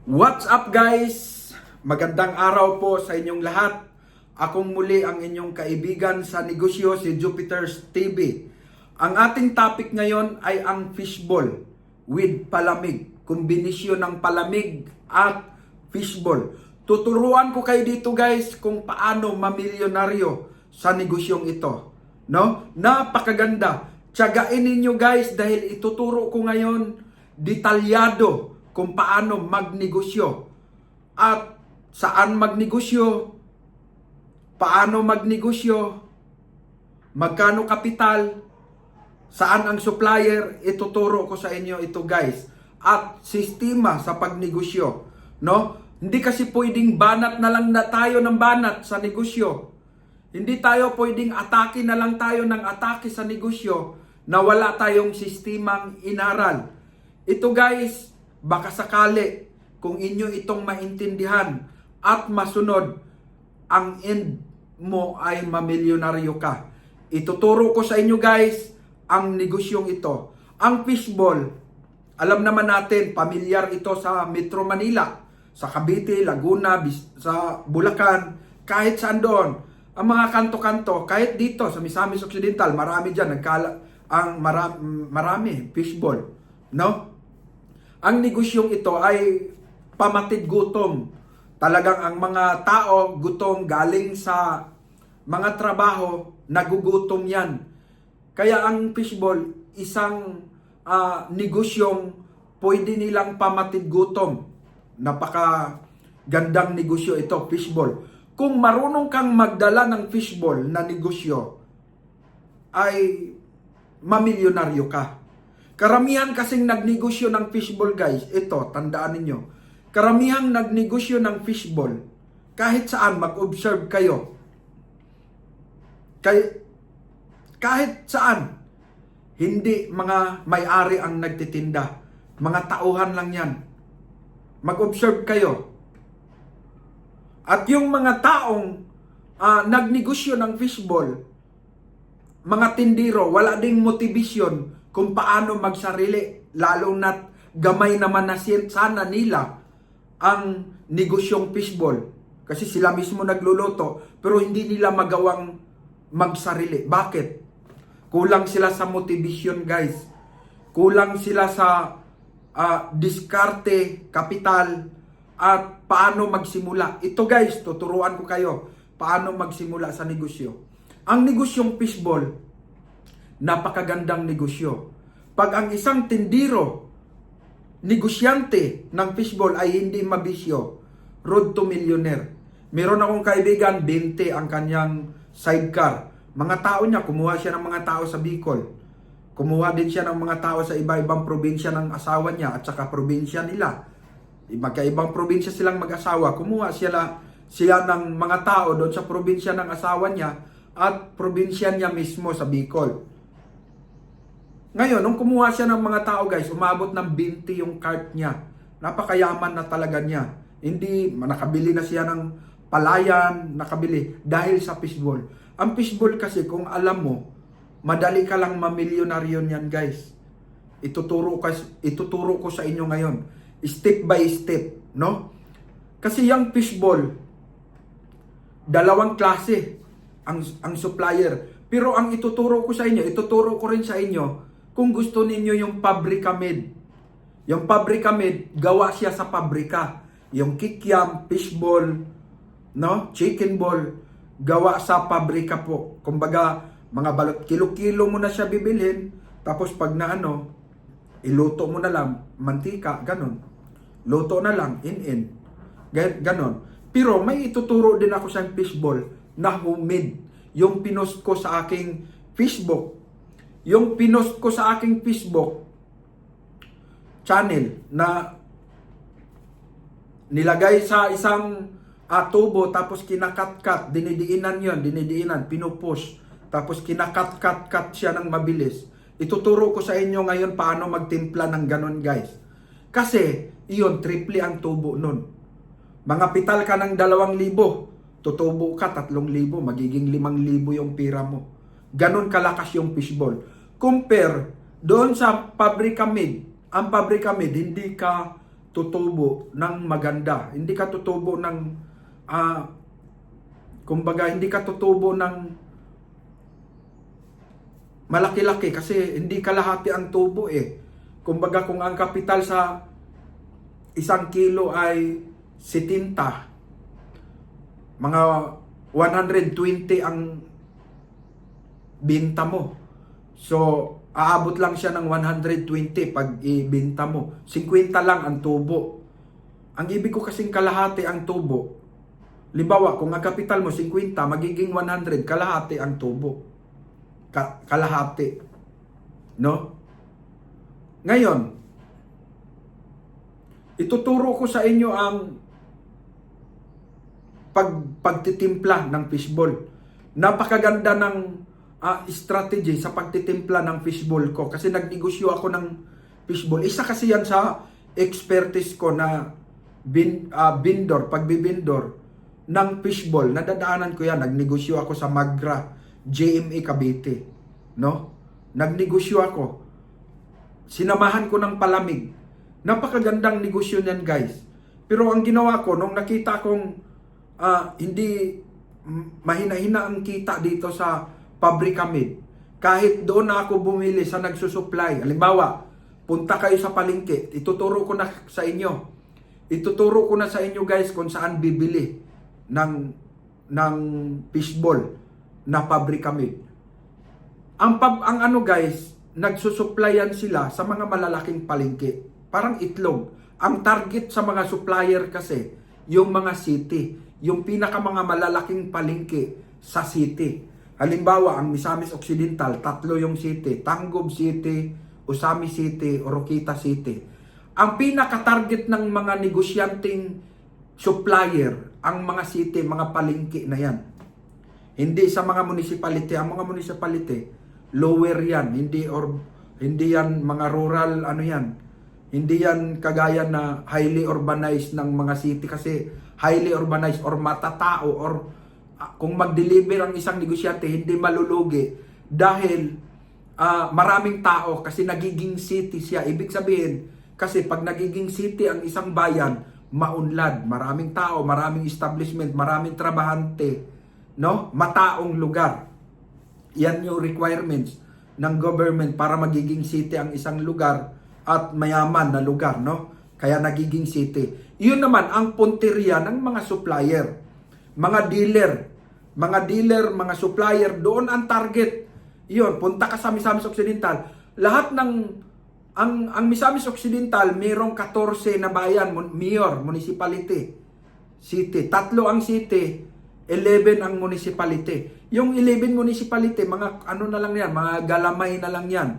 What's up guys? Magandang araw po sa inyong lahat. Akong muli ang inyong kaibigan sa negosyo, si Jupiter's TV. Ang ating topic ngayon ay ang fishball with palamig. Kombinasyon ng palamig at fishball. Tuturuan ko kayo dito guys kung paano mamilyonaryo sa negosyong ito. No? Napakaganda. Tiyagain ninyo guys dahil ituturo ko ngayon detalyado kung paano magnegosyo at saan magnegosyo, paano magnegosyo, magkano kapital, saan ang supplier, ituturo ko sa inyo ito guys, at sistema sa pagnegosyo, no? Hindi kasi pwedeng banat na lang na tayo ng banat sa negosyo. Hindi tayo pwedeng atake na lang tayo ng atake sa negosyo na wala tayong sistemang inaral. Ito guys, baka sakali kung inyo itong maintindihan at masunod, ang end mo ay mamilyonaryo ka. Ituturo ko sa inyo guys ang negosyong ito. Ang fishball, alam naman natin, pamilyar ito sa Metro Manila, sa Cavite, Laguna, sa Bulacan, kahit saan doon. Ang mga kanto-kanto, kahit dito sa Misamis Occidental, marami dyan, marami fishball, no? Ang negosyong ito ay pamatid gutom. Talagang ang mga tao gutom galing sa mga trabaho, nagugutom yan. Kaya ang fishball, isang negosyong pwede nilang pamatid gutom. Napaka gandang negosyo ito, fishball. Kung marunong kang magdala ng fishball na negosyo, ay mamilyonaryo ka. Karamihan kasing nagnegosyo ng fishball guys, ito, tandaan ninyo. Karamihang nagnegosyo ng fishball, kahit saan mag-observe kayo. Kahit saan, hindi mga may-ari ang nagtitinda. Mga tauhan lang yan. Mag-observe kayo. At yung mga taong nagnegosyo ng fishball, mga tindiro, wala ding motivasyon kung paano magsarili, lalo na't gamay naman na sana nila ang negosyong fishball. Kasi sila mismo nagluluto, pero hindi nila magawang magsarili. Bakit? Kulang sila sa motivation guys. Kulang sila sa diskarte, kapital, at paano magsimula. Ito guys, tuturuan ko kayo paano magsimula sa negosyo. Ang negosyong fishball, napakagandang negosyo. Pag ang isang tindiro, negosyante ng fishball ay hindi mabisyo, road to millionaire. Meron akong kaibigan, 20 ang kanyang sidecar. Mga tao niya, kumuha siya ng mga tao sa Bicol. Kumuha din siya ng mga tao sa iba-ibang probinsya ng asawa niya at saka probinsya nila. Magkaibang probinsya silang mag-asawa. Kumuha siya ng mga tao doon sa probinsya ng asawa niya at probinsya niya mismo sa Bicol. Ngayon, nung kumuha siya ng mga tao guys, umabot ng 20 yung cart niya. Napakayaman na talaga niya. Hindi, nakabili na siya ng palayan, nakabili dahil sa fishball. Ang fishball kasi, kung alam mo, madali ka lang mamilyonaryo yan guys. Ituturo ko sa inyo ngayon. Step by step, no? Kasi yung fishball, dalawang klase ang supplier. Pero ang ituturo ko sa inyo, ituturo ko rin sa inyo kung gusto ninyo yung pabrika made. Yung pabrika made, gawa siya sa pabrika. Yung kikiam, fishball, no? Chicken ball, gawa sa pabrika po. Kumbaga, mga balot, kilo-kilo mo na siya bibilhin, tapos pag iluto mo na lang, mantika, ganon. Luto na lang, in. Ganon. Pero may ituturo din ako sa fishball na homemade. Yung pinost ko sa aking Facebook. Yung pinost ko sa aking Facebook channel na nilagay sa isang tubo, tapos kinakat-kat, dinidiinan, pinupush, tapos kinakat-kat siya ng mabilis. Ituturo ko sa inyo ngayon paano magtimpla ng ganon guys. Kasi, iyon, triple ang tubo nun. Mga pital ka ng 2,000, tutubo ka 3,000, magiging 5,000 yung pira mo. Ganon kalakas yung fishball. Compare doon sa pabrika made. Ang pabrika made, hindi ka tutubo ng maganda. Hindi ka tutubo ng kumbaga hindi ka tutubo ng malaki-laki kasi hindi kalahati ang tubo eh. Kumbaga kung ang kapital sa 1 kilo ay 70, mga 120 ang binta mo. So, aabot lang siya ng 120 pag ibenta mo. 50 lang ang tubo. Ang ibig ko kasing kalahati ang tubo. Limbawa, kung ang kapital mo 50, magiging 100, kalahati ang tubo. Kalahati. No? Ngayon, ituturo ko sa inyo ang pagtitimpla ng fishball. Napakaganda ng strategy sa pagtitimpla ng fishball ko kasi nagnegosyo ako ng fishball. Isa kasi yan sa expertise ko na pagbibindor ng fishball. Nadadaanan ko yan. Nagnegosyo ako sa Magra, JMA Cavite. No? Nagnegosyo ako. Sinamahan ko ng palamig. Napakagandang negosyo niyan, guys. Pero ang ginawa ko, nung nakita kong hindi mahina-hina ang kita dito sa Pabrika Meat, kahit doon na ako bumili sa nagsusupply. Halimbawa, punta kayo sa palengke, ituturo ko na sa inyo. Ituturo ko na sa inyo, guys, kung saan bibili ng fishball na Pabrika Meat. Ang ano, guys, nagsusupplyan sila sa mga malalaking palengke. Parang itlog. Ang target sa mga supplier kasi, yung mga city. Yung pinaka mga malalaking palengke sa city. Halimbawa, ang Misamis Occidental, 3 yung city. Tanggob City, Usami City, Oroquita City. Ang pinaka-target ng mga negosyanteng supplier, ang mga city, mga palengke na yan. Hindi sa mga municipality. Ang mga municipality, lower yan. Hindi yan mga rural, ano yan. Hindi yan kagaya na highly urbanized ng mga city kasi highly urbanized or matatao or kung mag-deliver ang isang negosyante, hindi malulugi dahil maraming tao kasi nagiging city siya. Ibig sabihin, kasi pag nagiging city ang isang bayan, maunlad, maraming tao, maraming establishment, maraming trabahante, no? Mataong lugar. Yan yung requirements ng government para magiging city ang isang lugar at mayaman na lugar, no? Kaya nagiging city. Yun naman ang punteriya ng mga supplier. Mga dealer, mga supplier, doon ang target. Yun, punta ka sa Misamis Occidental. Lahat ng, ang Misamis Occidental, mayroong 14 na bayan, mayor, municipality, city. 3 ang city, 11 ang municipality. Yung 11 municipality, mga ano na lang yan, mga galamay na lang yan.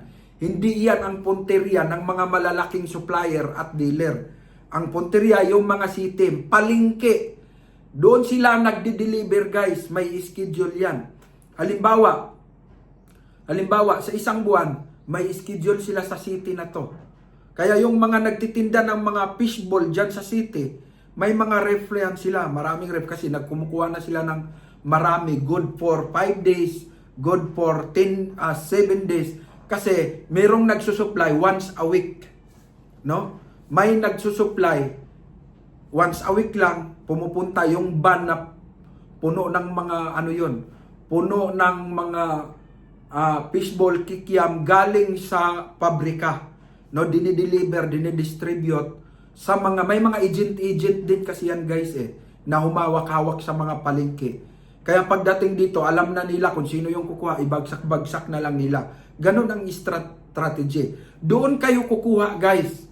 Hindi yan ang punteriya ng mga malalaking supplier at dealer. Ang punteriya, yung mga city, palengke. Doon sila nagdi-deliver, guys. May schedule yan. Halimbawa, sa isang buwan, may schedule sila sa city na to. Kaya yung mga nagtitinda ng mga fishball dyan sa city, may mga ref yan sila. Maraming ref kasi nagkumukuha na sila ng marami. Good for 5 days, good for 7 days. Kasi mayroong nagsusupply once a week. No? May nagsusupply once a week lang, pumupunta yung van na puno ng mga ano yun, puno ng mga fishball kikiam galing sa pabrika. No, dinideliver, dinidistribute sa mga, may mga agent din kasi yan, guys, na humawak-hawak sa mga palengke. Kaya pagdating dito, alam na nila kung sino yung kukuha, ibagsak-bagsak na lang nila. Ganon ang strategy. Doon kayo kukuha, guys.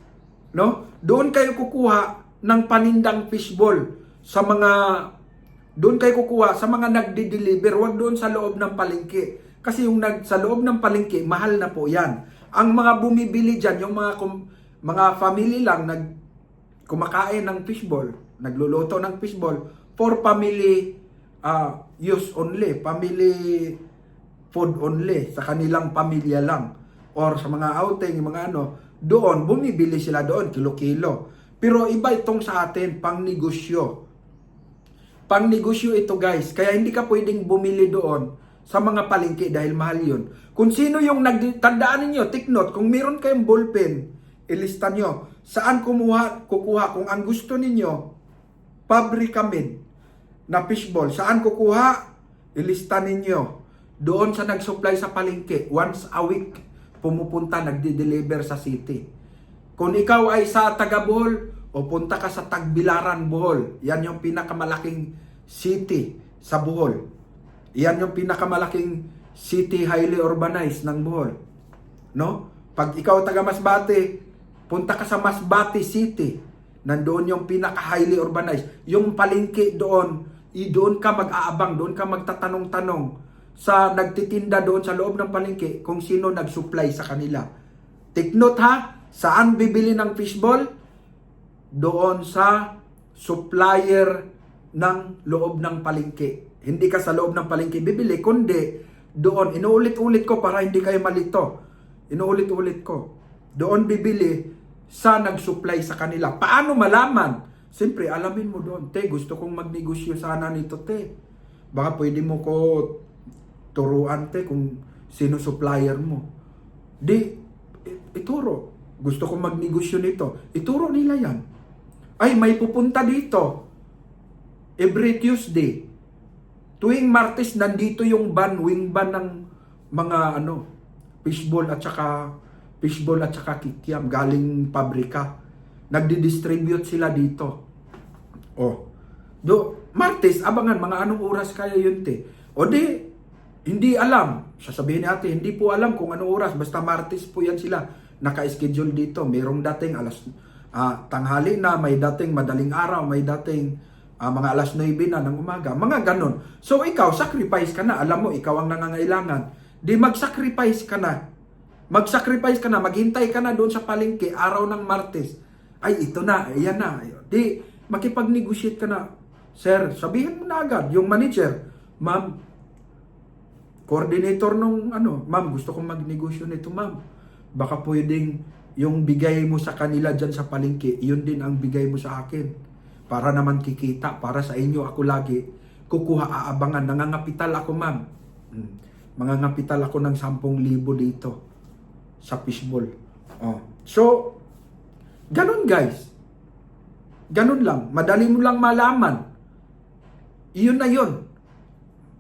No? Doon kayo kukuha ng panindang fishball sa mga, doon kayo kukuha sa mga nagdi-deliver, wag doon sa loob ng palengke. Kasi yung sa loob ng palengke, mahal na po yan. Ang mga bumibili dyan, yung mga family lang kumakain ng fishball, nagluluto ng fishball for family use only, family food only, sa kanilang pamilya lang. Or sa mga outing, mga ano, doon, bumibili sila doon, kilo-kilo. Pero iba itong sa atin, pang negosyo. Pang negosyo ito, guys. Kaya hindi ka pwedeng bumili doon sa mga palengke dahil mahal yun. Kung sino yung tandaan ninyo, take note, kung meron kayong ballpen, ilista nyo. Saan kukuha? Kung ang gusto ninyo, pabrika made na fishball, saan kukuha? Ilista ninyo. Doon sa nag-supply sa palengke, once a week, pumupunta, nagde-deliver sa city. Kung ikaw ay sa taga Bohol, o punta ka sa Tagbilaran, Bohol, yan yung pinakamalaking city sa Bohol. Yan yung pinakamalaking city highly urbanized ng Bohol. No? Pag ikaw taga Masbate, punta ka sa Masbate City. Nandoon yung pinaka-highly urbanized. Yung palengke doon, doon ka mag-aabang, doon ka magtatanong-tanong sa nagtitinda doon sa loob ng palengke kung sino nag-supply sa kanila. Take note ha, saan bibili ng fishball? Doon sa supplier ng loob ng palengke. Hindi ka sa loob ng palengke bibili, kundi doon. Inuulit-ulit ko para hindi kayo malito. Inuulit-ulit ko. Doon bibili sa nag-supply sa kanila. Paano malaman? Siyempre, alamin mo doon. Te, gusto kong magnegosyo sana nito, te. Baka pwede mo ko turuan, te, kung sino supplier mo. Ituro. Gusto kong magnegosyo nito. Ituro nila yan. Ay, may pupunta dito. Every Tuesday. Tuwing Martes, nandito yung wing ban ng mga fishball at saka kikiam galing pabrika. Nagdi-distribute sila dito. Martes, abangan, mga anong oras kaya yun, te? Hindi alam. Sasabihin ni ate, hindi po alam kung anong oras. Basta Martes po yan sila. Naka-schedule dito. Mayroong dating tanghali na, may dating madaling araw, may dating mga alas 9 na ng umaga. Mga ganon. So ikaw, sacrifice ka na. Alam mo, ikaw ang nangangailangan. Mag-sacrifice ka na. Mag-sacrifice ka na. Maghintay ka na doon sa palengke, araw ng Martes. Ay, ito na. Ayan na. Makipag-negotiate ka na. Sir, sabihin mo na agad. Yung manager, ma'am, coordinator nung ma'am, gusto kong magnegosyo nito, ma'am. Baka pwedeng yung bigay mo sa kanila dyan sa palengke, yun din ang bigay mo sa akin. Para naman kikita, para sa inyo ako lagi, kukuha, aabangan, nangangapital ako, ma'am. Mangangapital ako ng 10,000 dito sa fishball. So, ganun guys. Ganun lang. Madali mo lang malaman. Iyon na yun.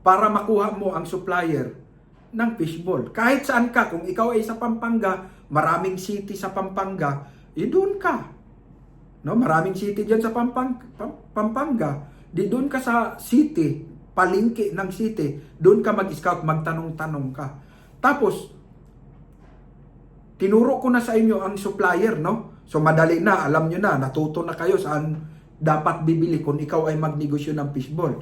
Para makuha mo ang supplier ng fishball. Kahit saan ka, kung ikaw ay sa Pampanga, maraming city sa Pampanga, doon ka. No, maraming city diyan sa Pampanga. Doon ka sa city, palengke ng city, doon ka mag-scout, magtanong-tanong ka. Tapos tinuro ko na sa inyo ang supplier, no? So madali na, alam nyo na, natuto na kayo saan dapat bibili kung ikaw ay magnegosyo ng fishball.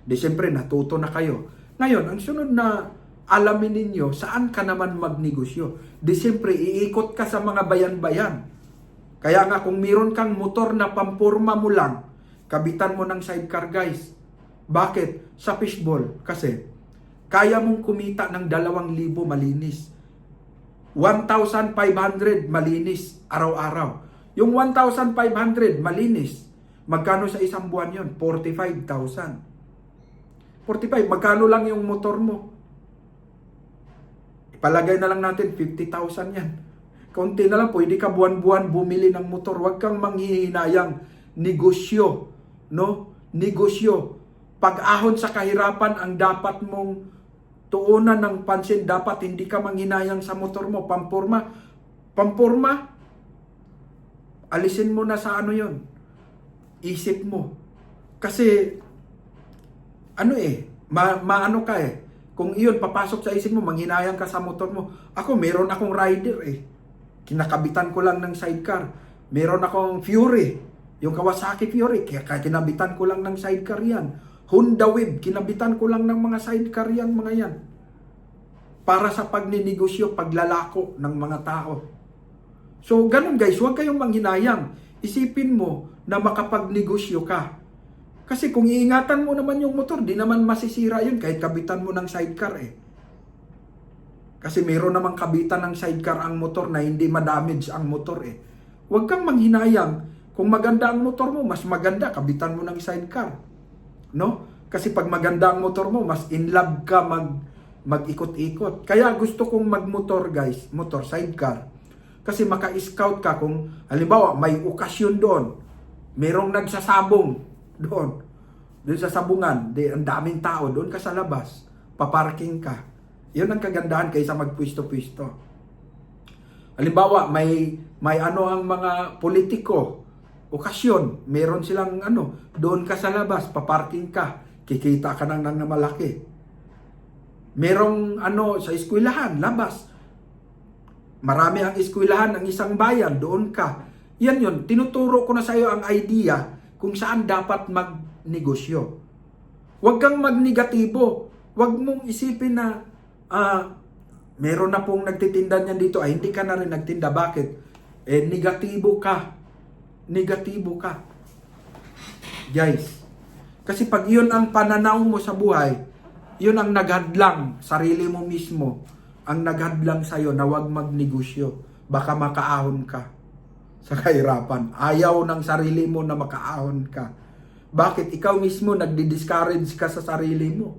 Siyempre, natuto na kayo. Ngayon, ang sunod na alamin ninyo, saan ka naman magnegosyo? Siyempre, iikot ka sa mga bayan-bayan. Kaya nga, kung meron kang motor na pampurma mo lang, kabitan mo ng sidecar, guys. Bakit? Sa fishball. Kasi, kaya mong kumita ng 2,000 malinis. 1,500 malinis araw-araw. Yung 1,500 malinis, magkano sa isang buwan yon? 45,000. 45, magkano lang yung motor mo? Ipalagay na lang natin, 50,000 yan. Kaunti na lang, pwede ka buwan-buwan bumili ng motor. Huwag kang manghihinayang. Negosyo. No? Negosyo. Pag-ahon sa kahirapan ang dapat mong tuunan ng pansin. Dapat hindi ka manghinayang sa motor mo. Pampurma, alisin mo na sa yon. Isip mo. Kasi, maano ka eh. Kung iyon, papasok sa isip mo, manghinayang ka sa motor mo. Ako, meron akong rider eh. Kinakabitan ko lang ng sidecar. Meron akong Fury. Yung Kawasaki Fury, kinabitan ko lang ng sidecar yan. Honda Wave, kinabitan ko lang ng mga sidecar yan, mga yan. Para sa pagninegosyo, paglalako ng mga tao. So, ganun guys, huwag kayong manghinayang. Isipin mo na makapagnegosyo ka. Kasi kung iingatan mo naman yung motor, di naman masisira yun kahit kabitan mo ng sidecar eh. Kasi meron namang kabitan ng sidecar ang motor na hindi ma-damage ang motor eh. Huwag kang manghinayang. Kung maganda ang motor mo, mas maganda, kabitan mo ng sidecar. No? Kasi pag maganda ang motor mo, mas in love ka mag-ikot-ikot. Kaya gusto kong magmotor guys, motor, sidecar. Kasi maka-scout ka kung halimbawa may okasyon doon, merong nagsasabong doon sa sabungan, ang daming tao, doon ka sa labas, paparking ka. Yun ang kagandahan kaysa magpwisto-pwisto. Halimbawa, may ano ang mga politiko, okasyon, meron silang ano, doon ka sa labas, paparking ka, kikita ka ng malaki. Merong ano, sa eskwelahan, labas, marami ang eskwelahan ng isang bayan, doon ka. Yan yun, tinuturo ko na sa iyo ang idea kung saan dapat magnegosyo. Huwag kang magnegatibo. Huwag mong isipin na, meron na pong nagtitinda niyan dito, hindi ka na rin nagtinda. Bakit? Negatibo ka. Negatibo ka. Guys, kasi pag yun ang pananaw mo sa buhay, yun ang naghadlang, sarili mo mismo, ang naghadlang sa'yo na huwag magnegosyo. Baka makaahon ka sa kahirapan. Ayaw ng sarili mo na makaahon ka. Bakit? Ikaw mismo nagdi-discourage ka sa sarili mo.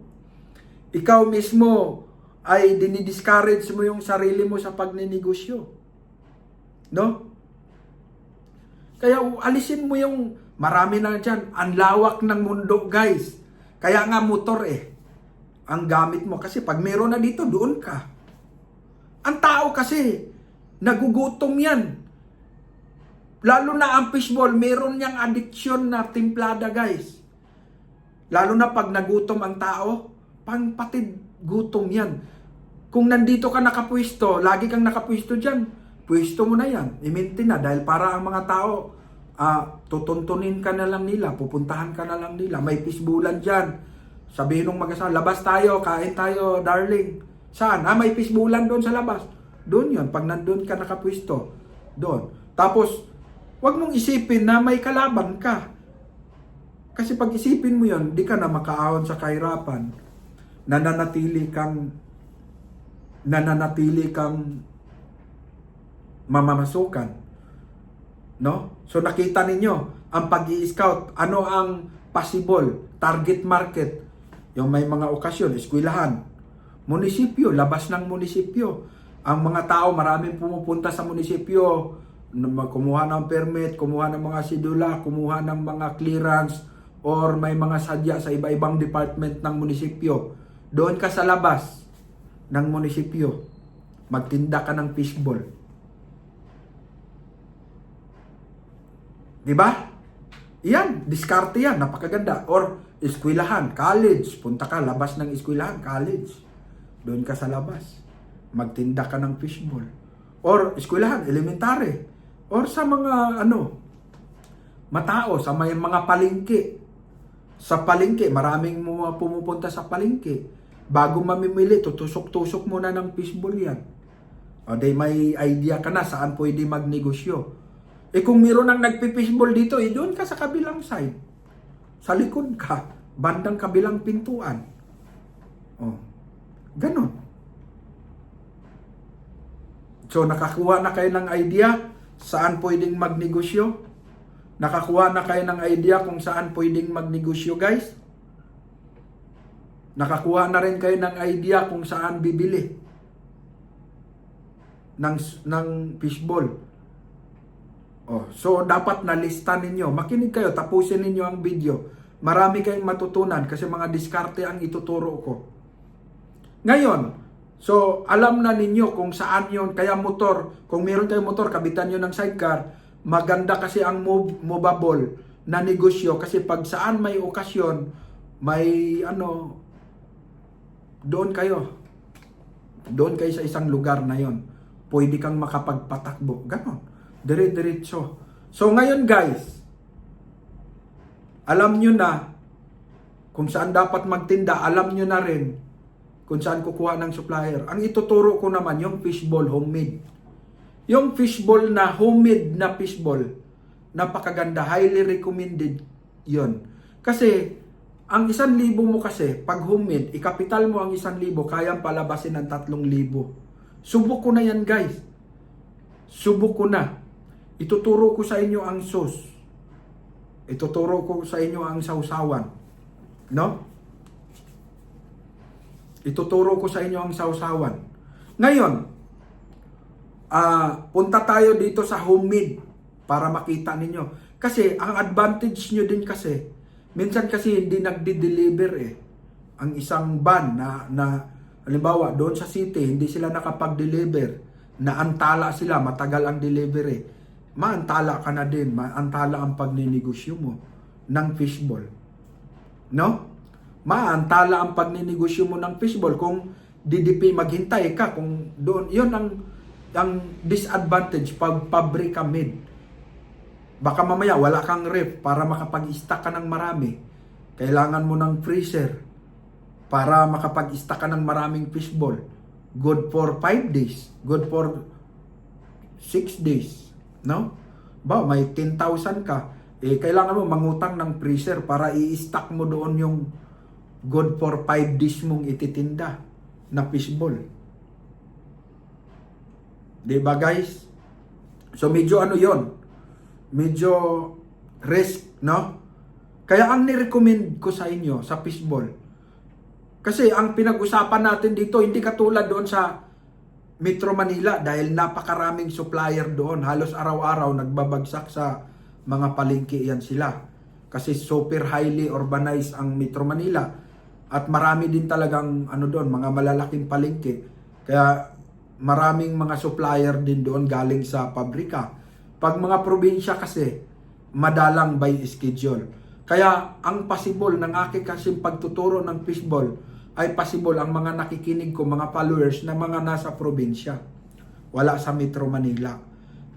Ikaw mismo ay dinidiscourage mo yung sarili mo sa pagnenegosyo. No? Kaya alisin mo yung marami na dyan. Ang lawak ng mundo, guys. Kaya nga motor ang gamit mo. Kasi pag meron na dito, doon ka. Ang tao kasi, nagugutom yan. Lalo na ang fishball, meron niyang addiction na timplada, guys. Lalo na pag nagutom ang tao, pangpatid gutom yan. Kung nandito ka nakapwesto, lagi kang nakapwesto dyan, pwesto mo na yan, i-maintain na. Dahil para ang mga tao, tutuntunin ka na lang nila, pupuntahan ka na lang nila. May fishbowlan dyan. Sabihin ng mag-asawa, labas tayo, kain tayo, darling. Saan? May fishbowlan doon sa labas. Doon yun, pag nandun ka nakapwesto, doon. Tapos, wag mong isipin na may kalaban ka. Kasi pag isipin mo yun, di ka na makaahon sa kahirapan. Nananatili kang mamamasukan. No? So nakita ninyo, ang pag-i-scout, ano ang possible target market? Yung may mga okasyon, eskwelahan, munisipyo, labas ng munisipyo. Ang mga tao, maraming pumupunta sa munisipyo, kumuha ng permit, kumuha ng mga sidula, kumuha ng mga clearance, or may mga sadya sa iba-ibang department ng munisipyo. Doon ka sa labas ng munisipyo, magtinda ka ng fishball. Diba? Yan, diskarte yan, napakaganda. Or eskwelahan, college, punta ka, labas ng eskwelahan, college. Doon ka sa labas, magtinda ka ng fishball. Or eskwelahan, elementary. Or sa mga matao, sa may mga palengke. Sa palengke, maraming mga pumupunta sa palengke. Bago mamimili, tutusok-tusok muna ng fishball yan. O day may idea ka na saan pwede magnegosyo. Kung meron nang nagpipishball dito, doon ka sa kabilang side. Sa likod ka, bandang kabilang pintuan. O, ganon. So, nakakuha na kayo ng idea saan pwedeng magnegosyo? Nakakuha na kayo ng idea kung saan pwedeng magnegosyo, guys? Nakakuha na rin kayo ng idea kung saan bibili ng fishball. So, dapat nalista ninyo. Makinig kayo, tapusin ninyo ang video. Marami kayong matutunan kasi mga diskarte ang ituturo ko. Ngayon, so, alam na ninyo kung saan yon. Kaya motor, kung meron kayong motor, kabitan nyo ng sidecar. Maganda kasi ang movable na negosyo. Kasi pag saan may okasyon, may doon kayo. Doon kayo sa isang lugar na yon. Pwede kang makapagpatakbo. Ganon. Dire-diretso. So ngayon, guys, alam nyo na kung saan dapat magtinda. Alam nyo na rin kung saan kukuha ng supplier. Ang ituturo ko naman, yung fishball homemade. Yung fishball na homemade na fishball, napakaganda, highly recommended yon. Kasi, ang 1,000 mo kasi, pag homemade, ikapital mo ang 1,000, kayang palabasin ng 3,000. Subok ko na yan, guys. Subok ko na. Ituturo ko sa inyo ang sauce. Ituturo ko sa inyo ang sausawan. No? Ituturo ko sa inyo ang sausawan. Ngayon, punta tayo dito sa homemade para makita ninyo. Kasi ang advantage nyo din kasi, minsan kasi hindi nagdi-deliver ang isang van na halimbawa doon sa city, hindi sila nakapag-deliver, naantala sila, matagal ang delivery. Maantala ka na din, maantala ang pagninegosyo mo ng fishball. No? Maantala ang pagninegosyo mo ng fishball kung DDP maghintay ka, kung doon, yun ang disadvantage pag pabrika made. Baka mamaya wala kang ref para makapag-stock ka ng marami. Kailangan mo ng freezer para makapag-stock ka ng maraming fishball. Good for 5 days, good for 6 days, no? Ba, may 10,000 ka, kailangan mo mangutang ng freezer para i-stock mo doon yung good for 5 days mong ititinda na fishball. Diba guys? So medyo ano yon, medyo risk, no? Kaya ang nirecommend ko sa inyo sa fishball, kasi ang pinag-usapan natin dito hindi katulad doon sa Metro Manila dahil napakaraming supplier doon, halos araw-araw nagbabagsak sa mga palengke yan sila. Kasi super highly urbanized ang Metro Manila at marami din talagang ano doon, mga malalaking palengke. Kaya maraming mga supplier din doon galing sa pabrika. Pag mga probinsya kasi, madalang by schedule. Kaya ang possible ng aking kasing pagtuturo ng fishball ay possible ang mga nakikinig ko, mga followers na mga nasa probinsya. Wala sa Metro Manila.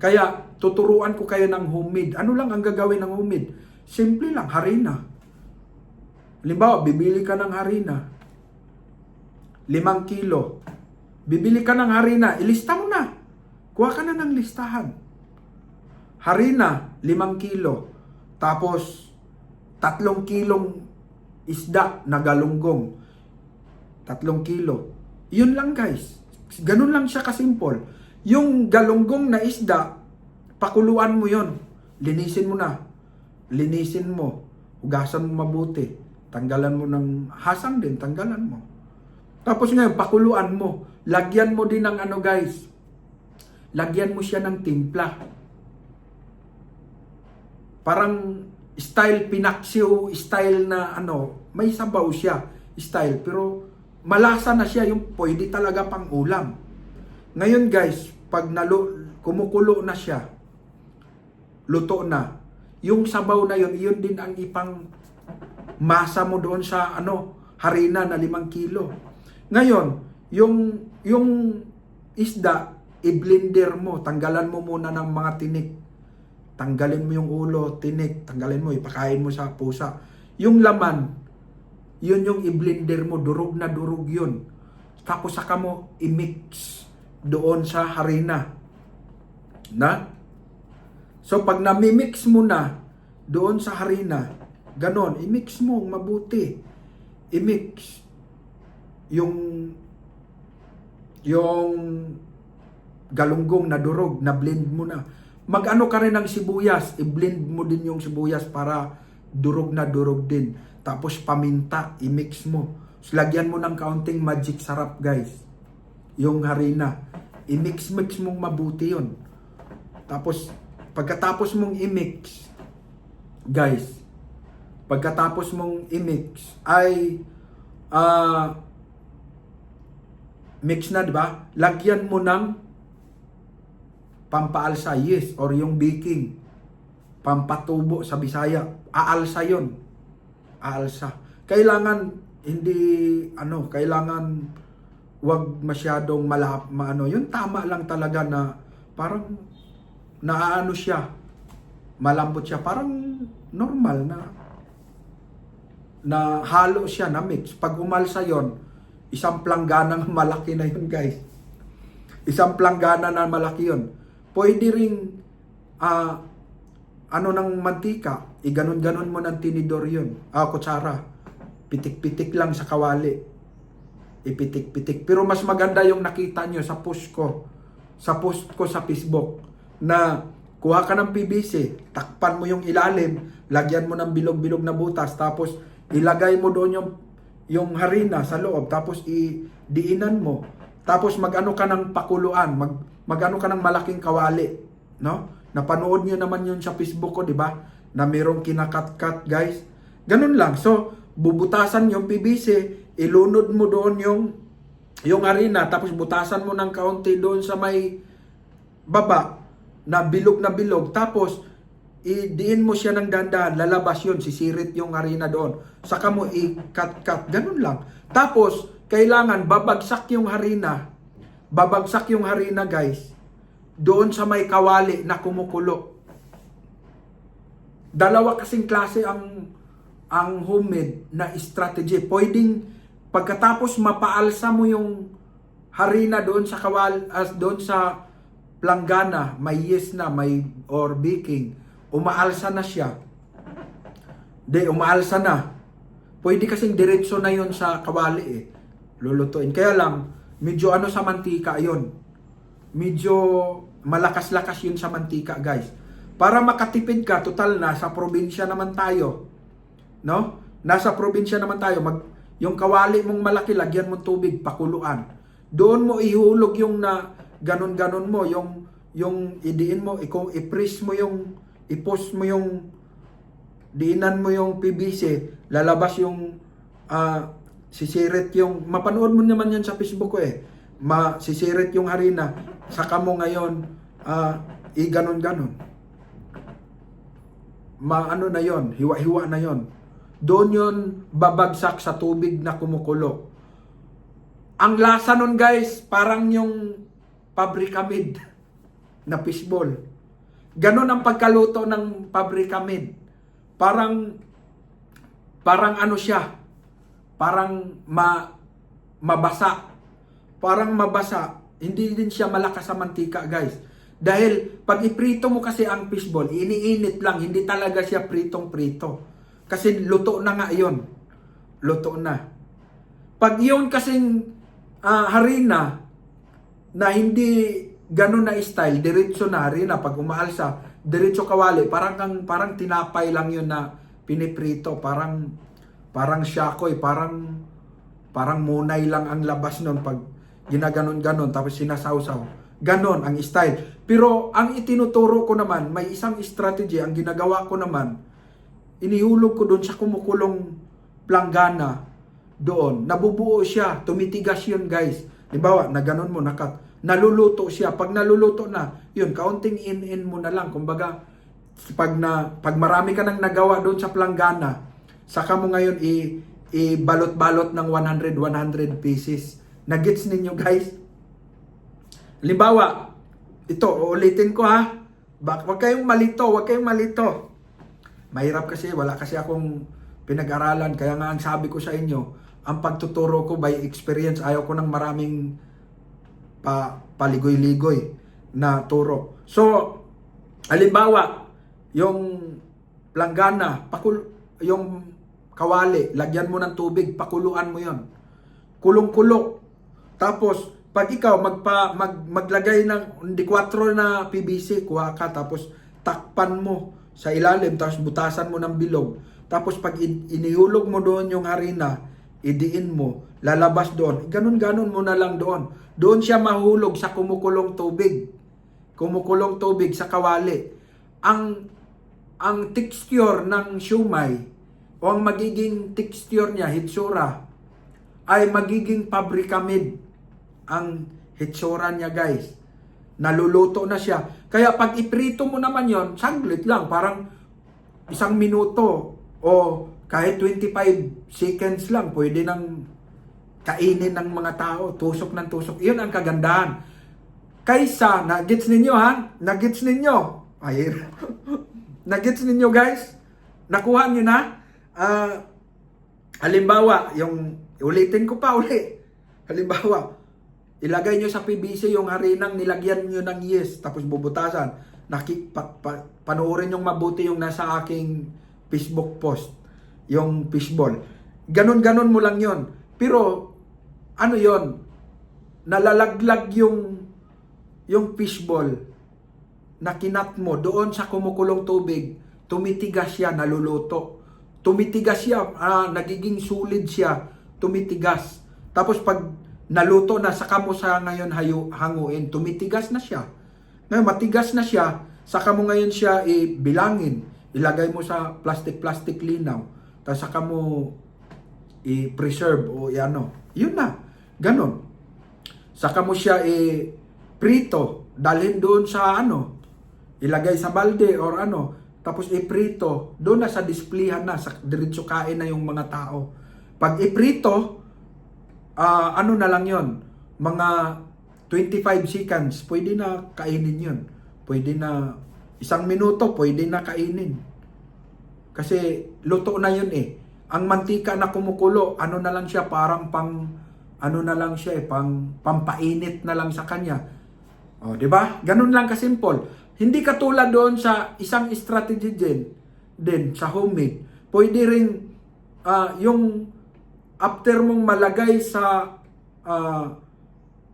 Kaya tuturuan ko kayo ng homemade. Ano lang ang gagawin ng homemade? Simple lang, harina. Halimbawa, bibili ka ng harina. 5 kilo. Bibili ka ng harina, ilista mo na. Kuha ka na ng listahan. Harina, 5 kilo. Tapos, 3 kilong isda na galunggong. 3 kilo. Yun lang guys. Ganun lang siya kasimple. Yung galunggong na isda, pakuluan mo yon. Linisin mo na. Linisin mo. Hugasan mo mabuti. Tanggalan mo ng hasang din. Tanggalan mo. Tapos ngayon, pakuluan mo. Lagyan mo din ng ano guys. Lagyan mo siya ng timpla. Parang style pinaksiw, style na ano, may sabaw siya. Style, pero malasa na siya, yung pwede talaga pang ulam. Ngayon guys, pag kumukulo na siya, luto na, yung sabaw na yun, yun din ang ipang masa mo doon sa ano, harina na 5 kilo. Ngayon, yung isda, i-blender mo, tanggalan mo muna ng mga tinik. Tanggalin mo yung ulo, tinik, tanggalin mo, ipakain mo sa pusa. Yung laman, yun yung i-blender mo, durog na durog yun. Tapos saka mo i-mix doon sa harina. Na? So pag nami-mix mo na doon sa harina, ganon, i-mix mo mabuti. I-mix yung galunggong na durog, na blend mo na. Mag-ano ka rin ng sibuyas, i-blend mo din yung sibuyas para durog na durog din. Tapos paminta, i-mix mo. So, lagyan mo ng kaunting magic sarap guys. Yung harina. I-mix mong mabuti yun. Tapos, pagkatapos mong i-mix, guys, pagkatapos mong i-mix, ay, mix na, diba? Lagyan mo ng pampaalsa, yes, or yung baking. Pampatubo sa Bisaya. Aalsa yun. Aalsa. Kailangan kailangan wag masyadong yun tama lang talaga na parang naano siya, malambot siya, parang normal na halo siya, na mix. Pag umalsa yon, isang plangganang malaki na yun guys. Isang planggana na malaki yun. Pwede ring ng mantika, iganon-ganon mo ng tinidor yun. Kutsara. Pitik-pitik lang sa kawali. Ipitik-pitik. Pero mas maganda yung nakita nyo sa post ko. Sa post ko sa Facebook. Na kuha ka ng PVC, takpan mo yung ilalim, lagyan mo ng bilog-bilog na butas, tapos ilagay mo doon yung harina sa loob, tapos diinan mo. Tapos mag-ano ka ng pakuluan, magano ka ng malaking kawali, no? Napanood niyo naman yun sa Facebook ko, di ba? Na merong kinakat-cut, guys. Ganun lang. So, bubutasan yung PVC, ilunod mo doon yung harina, tapos butasan mo ng kaunti doon sa may baba, na bilog, tapos idiin mo siya ng dandahan, lalabas yun, sisirit yung harina doon. Saka mo i-cut-cut, ganun lang. Tapos, kailangan babagsak yung harina, guys, doon sa may kawali na kumukulo. Dalawa kasing klase ang homemade na strategy. Pwedeng pagkatapos mapaalsa mo yung harina doon sa doon sa planggana, may yeast na, or baking, umaalsa na siya. Umaalsa na. Pwede kasing diretso na yun sa kawali lulutuin. Kaya lang, medyo sa mantika yun. Medyo malakas-lakas yun sa mantika, guys. Para makatipid ka, total nasa probinsya naman tayo. No? Nasa probinsya naman tayo. Yung kawali mong malaki, lagyan mong tubig, pakuluan. Doon mo ihulog yung na ganon-ganon mo, yung idiin mo, i-press mo i-post mo yung, diinan mo yung PVC, lalabas yung, sisirit yung, mapanood mo naman yan sa Facebook ko sisirit yung harina, saka mo ngayon, ganon-ganon. Ano na yon, hiwa-hiwa na yon. Doon yon babagsak sa tubig na kumukulo. Ang lasa nun, guys, parang yung pabrika made na fishball. Ganon ang pagkaluto ng pabrika made. Parang ano siya, parang mabasa. Parang mabasa, hindi din siya malakas sa mantika, guys. Dahil pag iprito mo kasi ang fishball, iniinit lang, hindi talaga siya pritong-prito. Kasi luto na nga yun. Luto na. Pag yun kasing harina na hindi ganun na style, diretso na harina, pag umaalsa, diretso kawali, parang tinapay lang yun na piniprito, parang syakoy, parang munay lang ang labas nun pag ginaganon-ganon, tapos sinasawsaw. Ganon ang style. Pero ang itinuturo ko naman, may isang strategy, ang ginagawa ko naman, inihulog ko doon sa kumukulong planggana, doon, nabubuo siya, tumitigas yun, guys. Halimbawa, na ganon mo, naluluto siya. Pag naluluto na, yun, kaunting in mo na lang. Kumbaga, pag marami ka nang nagawa doon sa planggana, saka mo ngayon i-balot-balot ng 100 pieces. Nagets ninyo, guys? Halimbawa, ito, uulitin ko ha. Huwag kayong malito. Mahirap kasi, wala kasi akong pinag-aralan. Kaya nga ang sabi ko sa inyo, ang pagtuturo ko by experience, ayaw ko ng maraming paligoy-ligoy na turo. So, halimbawa, yung planggana, yung kawali, lagyan mo ng tubig, pakuluan mo yon. Kulong-kulo. Tapos, pag ikaw maglagay ng 4 na PVC, kuha ka, tapos takpan mo sa ilalim, tapos butasan mo ng bilog. Tapos pag inihulog mo doon yung harina, idiin mo, lalabas doon. Ganon-ganon mo na lang doon. Doon siya mahulog sa kumukulong tubig. Kumukulong tubig sa kawali. Ang texture ng siumay, o ang magiging texture niya, hitsura, ay magiging pabrika made. Ang hitsura niya, guys. Naluluto na siya. Kaya pag iprito mo naman yon, saglit lang, parang 1 minuto o kahit 25 seconds lang, pwede nang kainin ng mga tao, tusok ng tusok. Iyon ang kagandahan. Kaysa, nagets ninyo ha? Nagets ninyo? Ay, nagets ninyo, guys? Nakuha nyo na? Halimbawa, ulitin ko pa uli. Halimbawa, ilagay nyo sa PVC yung harinang nilagyan nyo ng yeast, tapos bubutasan. Panoorin yung mabuti yung nasa aking Facebook post, yung fishball. Ganon-ganon mo lang yon. Pero, ano yon? Nalalaglag yung fishball na kinat mo doon sa kumukulong tubig, tumitigas siya, naluluto. Tumitigas siya, nagiging solid siya, tumitigas. Tapos pag naluto na, saka mo sa ngayon hanguin, tumitigas na siya. Ngayon, matigas na siya, saka mo ngayon siya ibilangin, ilagay mo sa plastic linaw, tapos saka mo i-preserve o ano, yun na, ganon. Saka mo siya prito, dalhin doon sa ano, ilagay sa balde or ano, tapos iprito, doon na sa displayhan na, sa diretso kain na yung mga tao. Pag iprito, ano na lang yon, mga 25 seconds, pwede na kainin yun. Pwede na, 1 minuto, pwede na kainin. Kasi luto na yun eh. Ang mantika na kumukulo, ano na lang siya, parang ano na lang siya pampainit na lang sa kanya. O, di ba? Ganun lang kasimple. Hindi katulad doon sa isang strategy din sa homemade. Pwede rin yung after mong malagay sa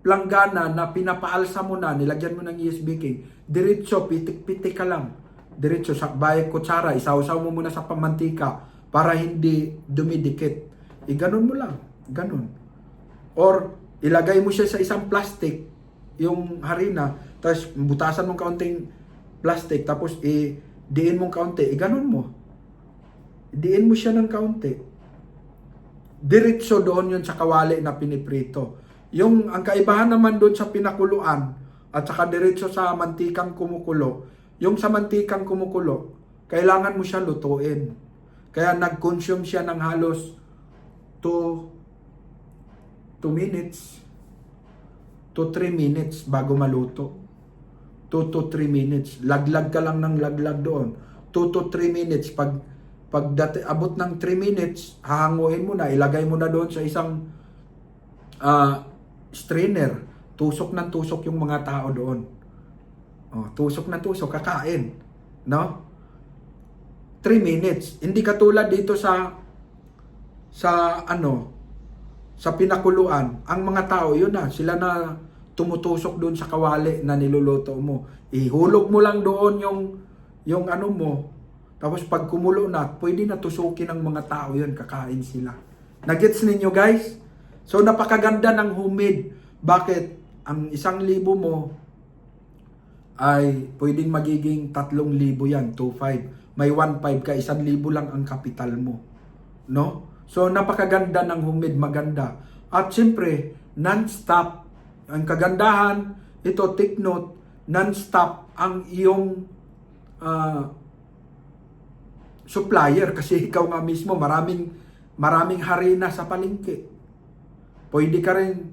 planggana na pinapaalsa mo na, nilagyan mo ng yeast baking, diretso, pitik-pitik ka lang. Diretso, sa bayag kutsara, isaw-saw mo muna sa pamantika para hindi dumidikit. Ganun mo lang. Ganun. Or, ilagay mo siya sa isang plastic, yung harina, tapos butasan mong kaunting plastic, tapos diin mong kaunti, ganun mo. Diin mo siya ng kaunti. Diretso doon yun sa kawali na piniprito. Ang kaibahan naman doon sa pinakuluan at saka diretso sa mantikang kumukulo, yung sa mantikang kumukulo, kailangan mo siya lutuin. Kaya nag-consume siya ng halos 2 minutes to 3 minutes bago maluto. 2 to 3 minutes. Laglag ka lang ng laglag doon. 2 to 3 minutes. Pag abot ng 3 minutes, hahanguin mo na, ilagay mo na doon sa isang strainer. Tusok ng tusok yung mga tao doon. Tusok na tusok, kakain. No? 3 minutes. Hindi katulad dito sa pinakuluan. Ang mga tao, yun na, sila na tumutusok doon sa kawali na niluluto mo. Ihulog mo lang doon yung ano mo. Tapos pag kumulo na, pwede na tusukin ng mga tao yun, kakain sila. Nagets ninyo guys? So napakaganda ng homemade. Bakit? Ang 1,000 mo ay pwedeng magiging 3,000 yan, 2,500. May 1,500 ka, 1,000 lang ang kapital mo. No? So napakaganda ng homemade, maganda. At siyempre, non-stop. Ang kagandahan, ito, take note, non-stop ang iyong supplier kasi ikaw nga mismo maraming harina sa palengke. Pwede ka rin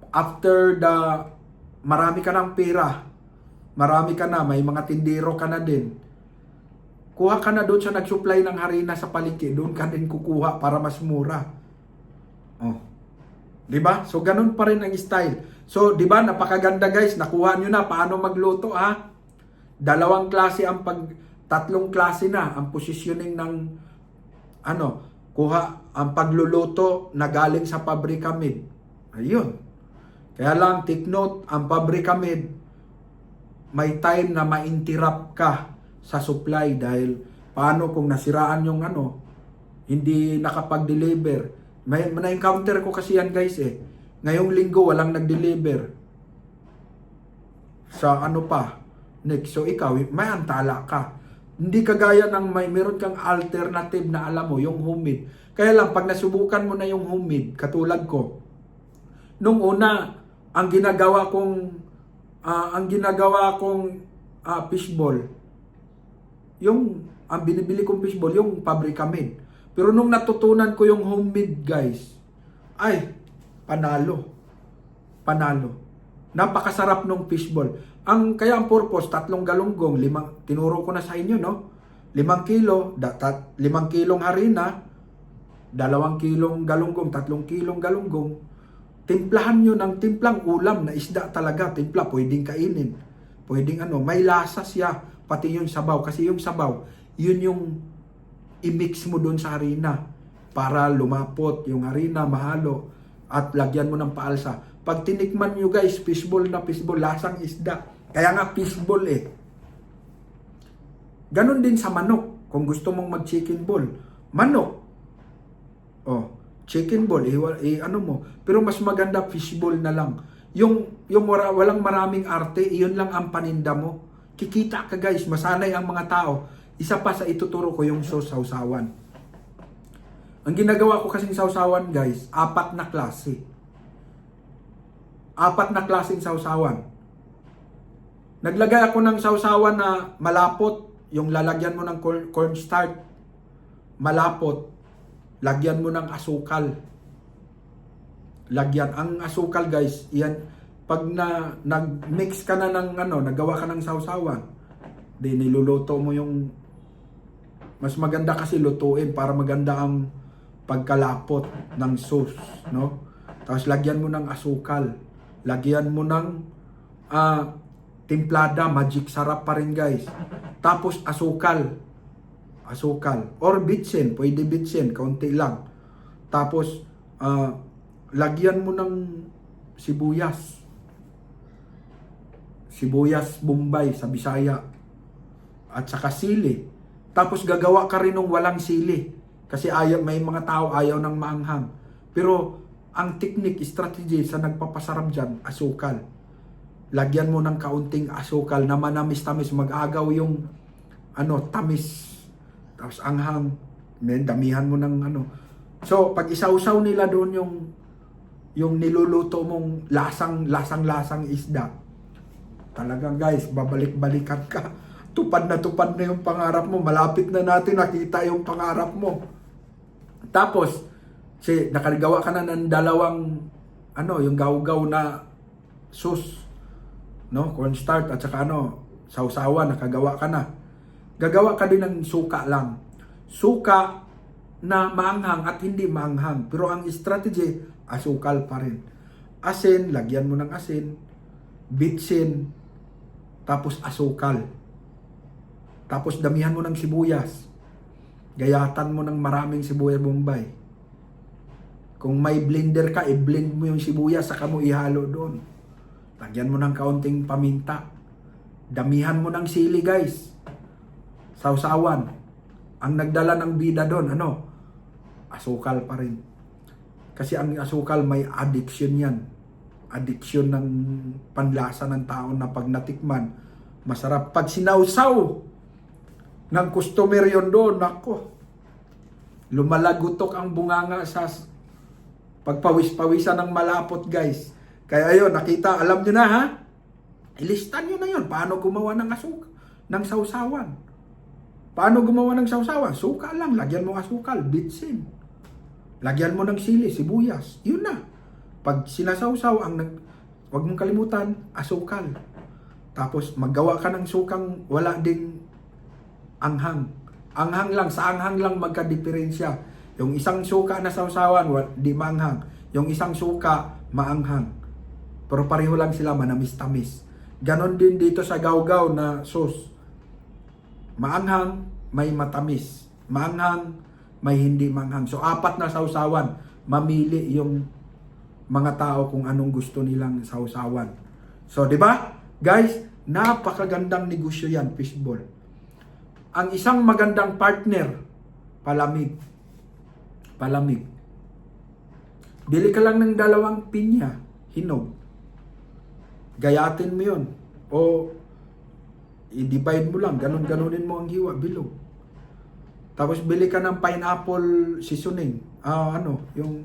after marami ka ng pera, marami ka na, may mga tindero ka na din. Kuha ka na doon sa nag-supply ng harina sa palengke, doon ka din kukuha para mas mura. Oh. 'Di ba? So ganun pa rin ang style. So 'di ba, napakaganda guys, nakuha niyo na paano magluto ha. 2 klase tatlong klase na ang positioning ng kuha ang pagluluto na galing sa pabrika made. Ayun. Kaya lang, take note, ang pabrika made, may time na ma-interrupt ka sa supply dahil paano kung nasiraan yung hindi nakapag-deliver. May na-encounter ko kasi yan guys eh. Ngayong linggo walang nag-deliver. Sa next. So ikaw, may antala ka. Hindi kagaya ng meron kang alternative na alam mo, yung homemade. Kaya lang, pag nasubukan mo na yung homemade, katulad ko, nung una, ang ginagawa kong fishball, ang binibili kong fishball, yung pabrika made. Pero nung natutunan ko yung homemade, guys, ay, panalo. Napakasarap nung fishball. Kaya ang purpose, 3 galunggong, tinuro ko na sa inyo, no? 5 kilo, 5 kilong harina, 2 kilong galunggong, 3 kilong galunggong. Timplahan nyo ng timplang ulam na isda talaga. Timpla, pwedeng kainin. Pwedeng may lasa siya. Pati yung sabaw. Kasi yung sabaw, yun yung i-mix mo doon sa harina para lumapot yung harina, mahalo, at lagyan mo ng paalsa. Pag tinikman nyo guys, fishball na fishball, lasang isda. Kaya nga fishball eh. Ganon din sa manok. Kung gusto mong mag-chicken ball, manok. chicken ball, ano mo. Pero mas maganda fishball na lang. Yung walang maraming arte, iyon lang ang paninda mo. Kikita ka guys, masanay ang mga tao. Isa pa sa ituturo ko yung sausawan. Ang ginagawa ko kasing sausawan guys, 4 na klase. 4 na klaseng sausawan. Naglagay ako ng sausawan na malapot, yung lalagyan mo ng cornstarch. Malapot, lagyan mo ng asukal. Lagyan. Ang asukal guys, yan, pag nag-mix ka na ng nagawa ka ng sausawan, di niluluto mo yung, mas maganda kasi lutuin para maganda ang pagkalapot ng sauce, no? Tapos lagyan mo ng asukal. Lagyan mo ng timplada, magic sarap pa rin guys. Tapos asukal. Or bitsin, pwede bitsin, kaunti lang. Tapos lagyan mo ng sibuyas. Sibuyas Bombay sa Bisaya. At saka sili. Tapos gagawa ka rin ng walang sili. Kasi may mga tao ayaw ng maanghang. Pero ang technique, strategy sa nagpapasarap dyan, asukal. Lagyan mo ng kaunting asukal na manamis-tamis. Mag-agaw yung tamis. Tapos anghang. Damihan mo ng So, pag isawsaw nila doon yung niluluto mong lasang isda, talagang guys, babalik-balikan ka. Tupad na yung pangarap mo. Malapit na natin nakita yung pangarap mo. Tapos, nakagawa ka na ng dalawang, yung gaw-gaw na sauce, no? Cornstarch at saka sausawan, nakagawa ka na. Gagawa ka din ng suka lang. Suka na maanghang at hindi maanghang. Pero ang strategy, asukal pa rin. Asin, lagyan mo ng asin. Bitsin, tapos asukal. Tapos damihan mo ng sibuyas. Gayatan mo ng maraming sibuyas Bombay. Kung may blender ka, i-blend mo yung sibuyas, saka mo ihalo doon. Lagyan mo ng kaunting paminta. Damihan mo ng sili guys. Sausawan. Ang nagdala ng bida doon, asukal pa rin. Kasi ang asukal may addiction yan. Addiction ng panlasa ng tao na pag natikman, masarap. Pag sinawsaw ng customer yon doon, nako, lumalagutok ang bunganga sa pagpawis-pawisan ng malapot guys. Kaya ayun, nakita, alam nyo na ha, ilistan nyo na yun, paano gumawa ng sausawan. Paano gumawa ng sausawan? Suka lang, lagyan mo asukal, bitsin. Lagyan mo ng sili, sibuyas, yun na. Pag sinasawsaw, wag mong kalimutan, asukal. Tapos maggawa ka ng sukang wala ding anghang. Anghang lang, sa anghang lang magka-diferensya. Yung isang suka na sausawan, di maanghang. Yung isang suka, maanghang. Pero pareho lang sila, manamis-tamis. Ganon din dito sa gaw-gaw na sauce. Maanghang, may matamis. Maanghang, may hindi maanghang. So, 4 na sausawan. Mamili yung mga tao kung anong gusto nilang sausawan. So, di ba? Guys, napakagandang negosyo yan, fishball. Ang isang magandang partner, palamig. Bili ka lang ng 2 pinya, hinog. Gayatin mo yun. O, i-divide mo lang, ganunin mo ang hiwa, bilog. Tapos bili ka ng pineapple seasoning. Yung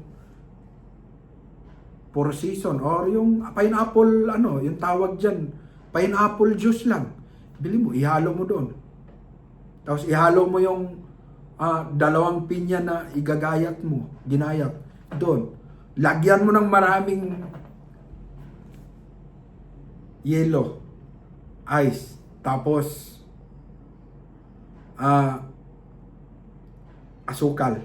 4 season. Or yung pineapple, yung tawag dyan, pineapple juice lang. Bili mo, ihalo mo doon. Tapos ihalo mo yung 2 pinya na ginayat doon. Lagyan mo ng maraming yelo, ice, tapos asukal.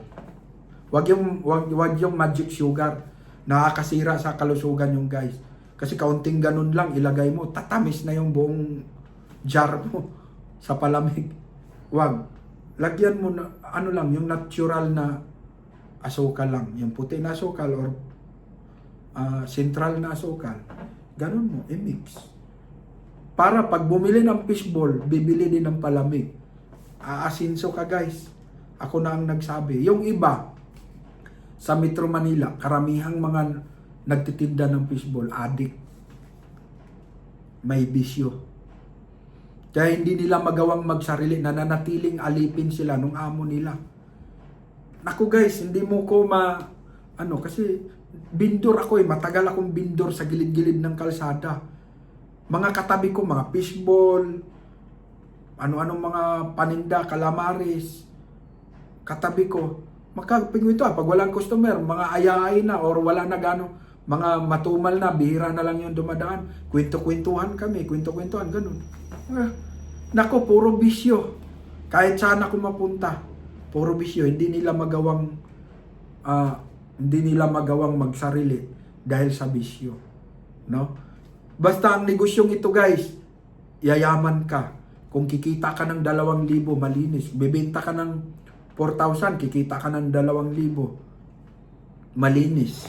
Wag yung magic sugar. Nakakasira sa kalusugan yung guys. Kasi kaunting ganun lang ilagay mo, tatamis na yung buong jar mo sa palamig. Wag. Lagyan mo na, yung natural na asukal lang. Yung puti na asukal or sentral na asukal. Ganun mo, i-mix. Para pag bumili ng fishball, bibili din ng palamig. Aasinso ka guys. Ako na ang nagsabi. Yung iba, sa Metro Manila, karamihang mga nagtitinda ng fishball, addict. May bisyo. Kaya hindi nila magawang magsarili, nananatiling alipin sila nung amo nila. Naku guys, hindi mo ko kasi bindor ako matagal akong bindor sa gilid-gilid ng kalsada. Mga katabi ko, mga fishball, ano-anong mga paninda, calamares, katabi ko. Magkapingo ito pag walang customer, mga ayaay na or wala na mga matumal na, bihira na lang yung dumadaan. Kwento-kwentuhan kami, kwento-kwentuhan, ganun. Nako, puro bisyo. Kahit saan ako mapunta, puro bisyo. Hindi nila magawang magsarili dahil sa bisyo. No? Basta ang negosyong ito guys, yayaman ka. Kung kikita ka ng 2,000, malinis. Bibenta ka ng 4,000, kikita ka ng 2,000. Malinis.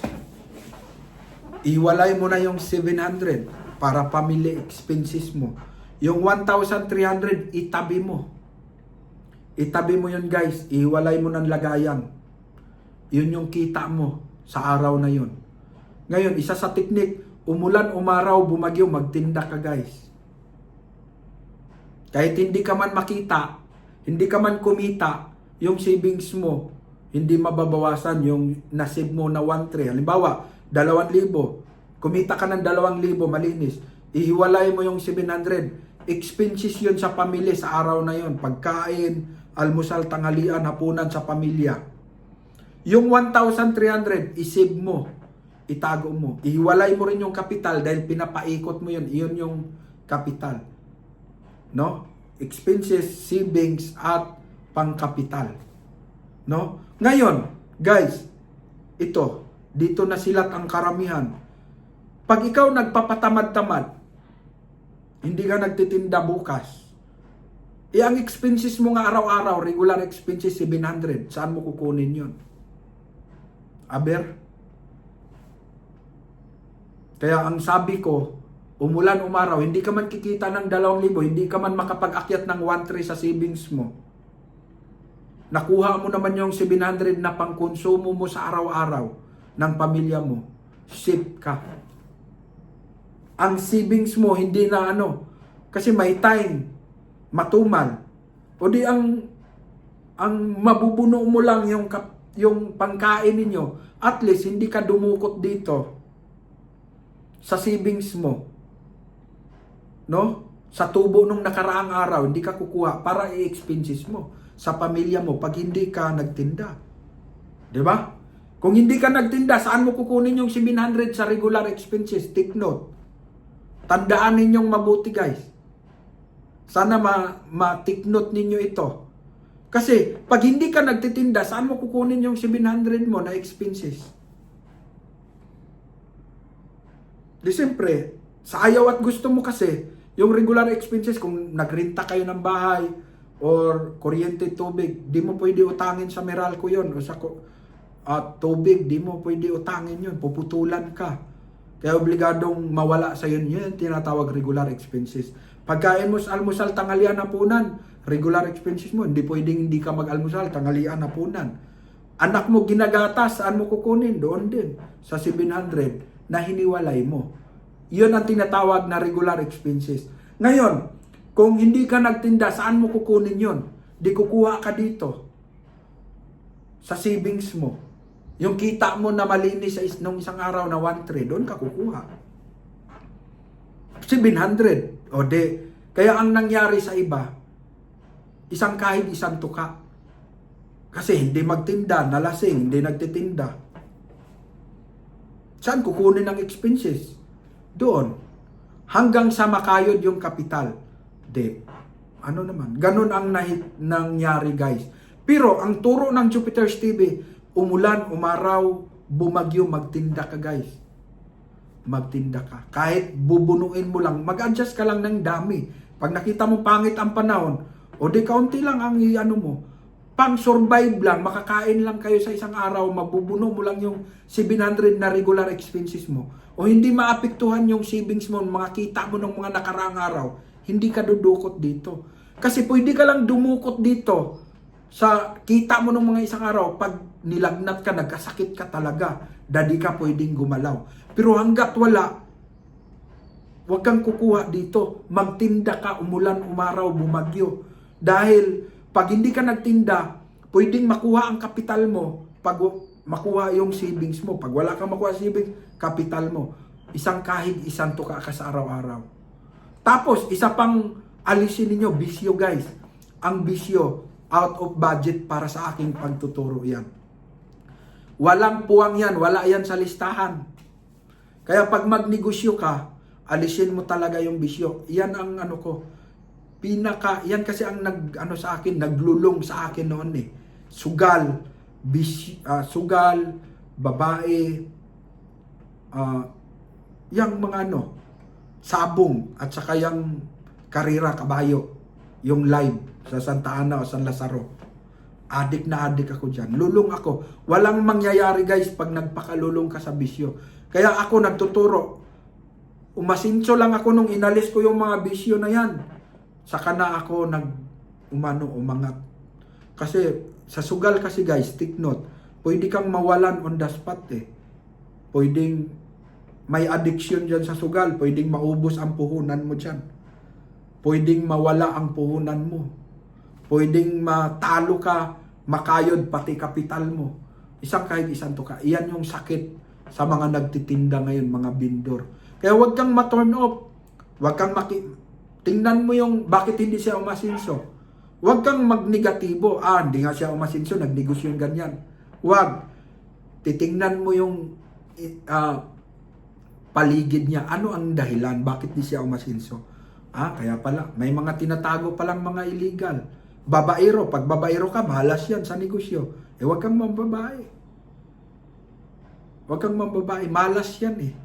Iwalay mo na yung 700 para family expenses mo. Yung 1,300, itabi mo. Itabi mo yun guys. Iwalay mo ng lagayan. Yun yung kita mo sa araw na yun. Ngayon, isa sa teknik, umulan, umaraw, bumagyo, magtinda ka guys. Kahit hindi ka man makita, hindi ka man kumita, yung savings mo, hindi mababawasan yung nasave mo na 1,300. Halimbawa, 2,000. Kumita ka ng 2,000, malinis. Ihiwalay mo yung 700. Expenses yun sa pamilya sa araw na yun. Pagkain, almusal, tanghalian, hapunan sa pamilya. Yung 1,300, isave mo. Itago mo. Ihiwalay mo rin yung kapital dahil pinapaikot mo yun. Iyon yung kapital. No? Expenses, savings, at pangkapital. No? Ngayon, guys, dito na silat ang karamihan. Pag ikaw nagpapatamad-tamad, hindi ka nagtitinda bukas, ang expenses mo nga araw-araw, regular expenses 700, saan mo kukunin yun? Aber? Kaya ang sabi ko, umulan, umaraw, hindi ka man kikita ng 2,000, hindi ka man makapag-akyat ng 1,300 sa savings mo. Nakuha mo naman yung 700 na pangkonsumo mo sa araw-araw ng pamilya mo. Save ka. Ang savings mo, hindi na kasi may time, matumal. O di ang mabubuno mo lang yung pangkain ninyo, at least hindi ka dumukot dito sa savings mo. No? Sa tubo nung nakaraang araw, hindi ka kukuha para i-expenses mo sa pamilya mo pag hindi ka nagtinda. 'Di ba? Kung hindi ka nagtinda, saan mo kukunin yung 700 sa regular expenses? Take note. Tandaan ninyong mabuti guys. Sana ma-take note ninyo ito. Kasi pag hindi ka nagtitinda, saan mo kukunin yung 700 mo na expenses? Di siyempre, sa ayaw at gusto mo kasi, yung regular expenses, kung nagrenta kayo ng bahay, or kuryente, tubig, di mo pwede utangin sa Meralco yun, o sa tubig, di mo pwede utangin yun, puputulan ka. Kaya obligadong mawala sa yun, yun tinatawag regular expenses. Pagkain mo sa almusal, tanghalian, hapunan, regular expenses mo, hindi pwedeng hindi ka mag-almusal, tanghalian, hapunan. Anak mo ginagatas, saan mo kukunin? Doon din, sa 700 na hiniwalay mo. Yun ang tinatawag na regular expenses. Ngayon, kung hindi ka nagtinda, saan mo kukunin yun? Di kukuha ka dito. Sa savings mo. Yung kita mo na malinis nung isang araw na 1,300, doon ka kukuha. 700. O de, kaya ang nangyari sa iba, isang kahig, isang tuka. Kasi hindi magtinda, nalasing, hindi nagtitinda. Saan kukunin ang expenses? Doon. Hanggang sa makayod yung kapital. Ganun ang nangyari guys. Pero ang turo ng Jupiter's TV, umulan, umaraw, bumagyo, magtinda ka guys. Magtinda ka. Kahit bubunuin mo lang, mag-adjust ka lang ng dami. Pag nakita mo pangit ang panahon, o di kaunti lang ang mo. Pang survive lang, makakain lang kayo sa isang araw, mabubuno mo lang yung 700 na regular expenses mo. O hindi maapektuhan yung savings mo, mga kita mo ng mga nakaraang araw, hindi ka dudukot dito. Kasi pwede ka lang dumukot dito sa kita mo ng mga isang araw, pag nilagnat ka, nagkasakit ka talaga, dadi ka pwedeng gumalaw. Pero hanggat wala, huwag kang kukuha dito. Magtinda ka, umulan, umaraw, bumagyo. Dahil pag hindi ka nagtinda, pwedeng makuha ang kapital mo, pag makuha yung savings mo. Pag wala kang makuha savings, kapital mo. Isang kahig, isang tuka ka sa araw-araw. Tapos, isa pang alisin ninyo, bisyo guys. Ang bisyo, out of budget para sa aking pagtuturo yan. Walang puwang yan, wala yan sa listahan. Kaya pag magnegosyo ka, alisin mo talaga yung bisyo. Yan ang ano ko, yan kasi ang sa akin, naglulong sa akin noon eh. Sugal, sugal, babae, yung mga sabong, at saka yung karira, kabayo, yung live sa Santa Ana o San Lazaro. Adik na adik ako dyan. Lulong ako. Walang mangyayari guys pag nagpakalulong ka sa bisyo. Kaya ako nagtuturo. Umasinso lang ako nung inalis ko yung mga bisyo na yan. Saka na ako umangat. Kasi sa sugal kasi guys, take note, pwede kang mawalan on the spot eh. Pwedeng may addiction dyan sa sugal. Pwedeng maubos ang puhunan mo dyan. Pwedeng mawala ang puhunan mo. Pwedeng matalo ka, makayod pati kapital mo. Isang kahit isang tuka. Iyan yung sakit sa mga nagtitinda ngayon, mga vendor. Kaya huwag kang ma-turn off. Huwag kang tingnan mo yung bakit hindi siya umasinso. Huwag kang magnegatibo. Hindi nga siya umasinso, nagnegosyo yung ganyan. Huwag. Titingnan mo yung paligid niya. Ano ang dahilan? Bakit hindi siya umasinso? Kaya pala, may mga tinatago palang mga illegal. Babaero, pag babaero ka, mahalas yan sa negosyo. Huwag kang mambabae. Huwag kang mambabae, malas yan eh.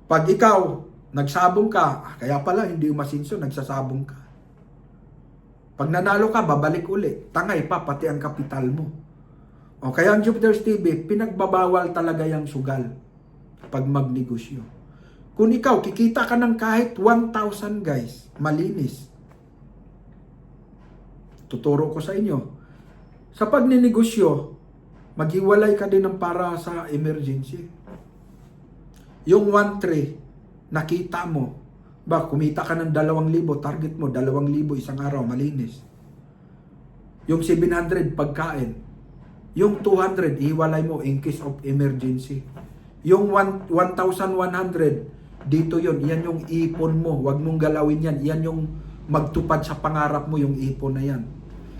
Pag ikaw, nagsabong ka, kaya pala hindi umasinso, nagsasabong ka. Pag nanalo ka, babalik uli. Tangay pa, pati ang kapital mo. Kaya ang Jupiter's TV, pinagbabawal talaga yung sugal pag magnegosyo. Kung ikaw, kikita ka ng kahit 1,000 guys, malinis. Tuturo ko sa inyo. Sa pagninegosyo, maghiwalay ka din ng para sa emergency. Yung 1,300, nakita mo, kumita ka ng 2,000, target mo, 2,000 isang araw, malinis. Yung 700, pagkain. Yung 200, ihiwalay mo in case of emergency. Yung 1,100, dito yon, yan yung ipon mo. Huwag mong galawin yan. Yan yung magtupad sa pangarap mo, yung ipon na yan.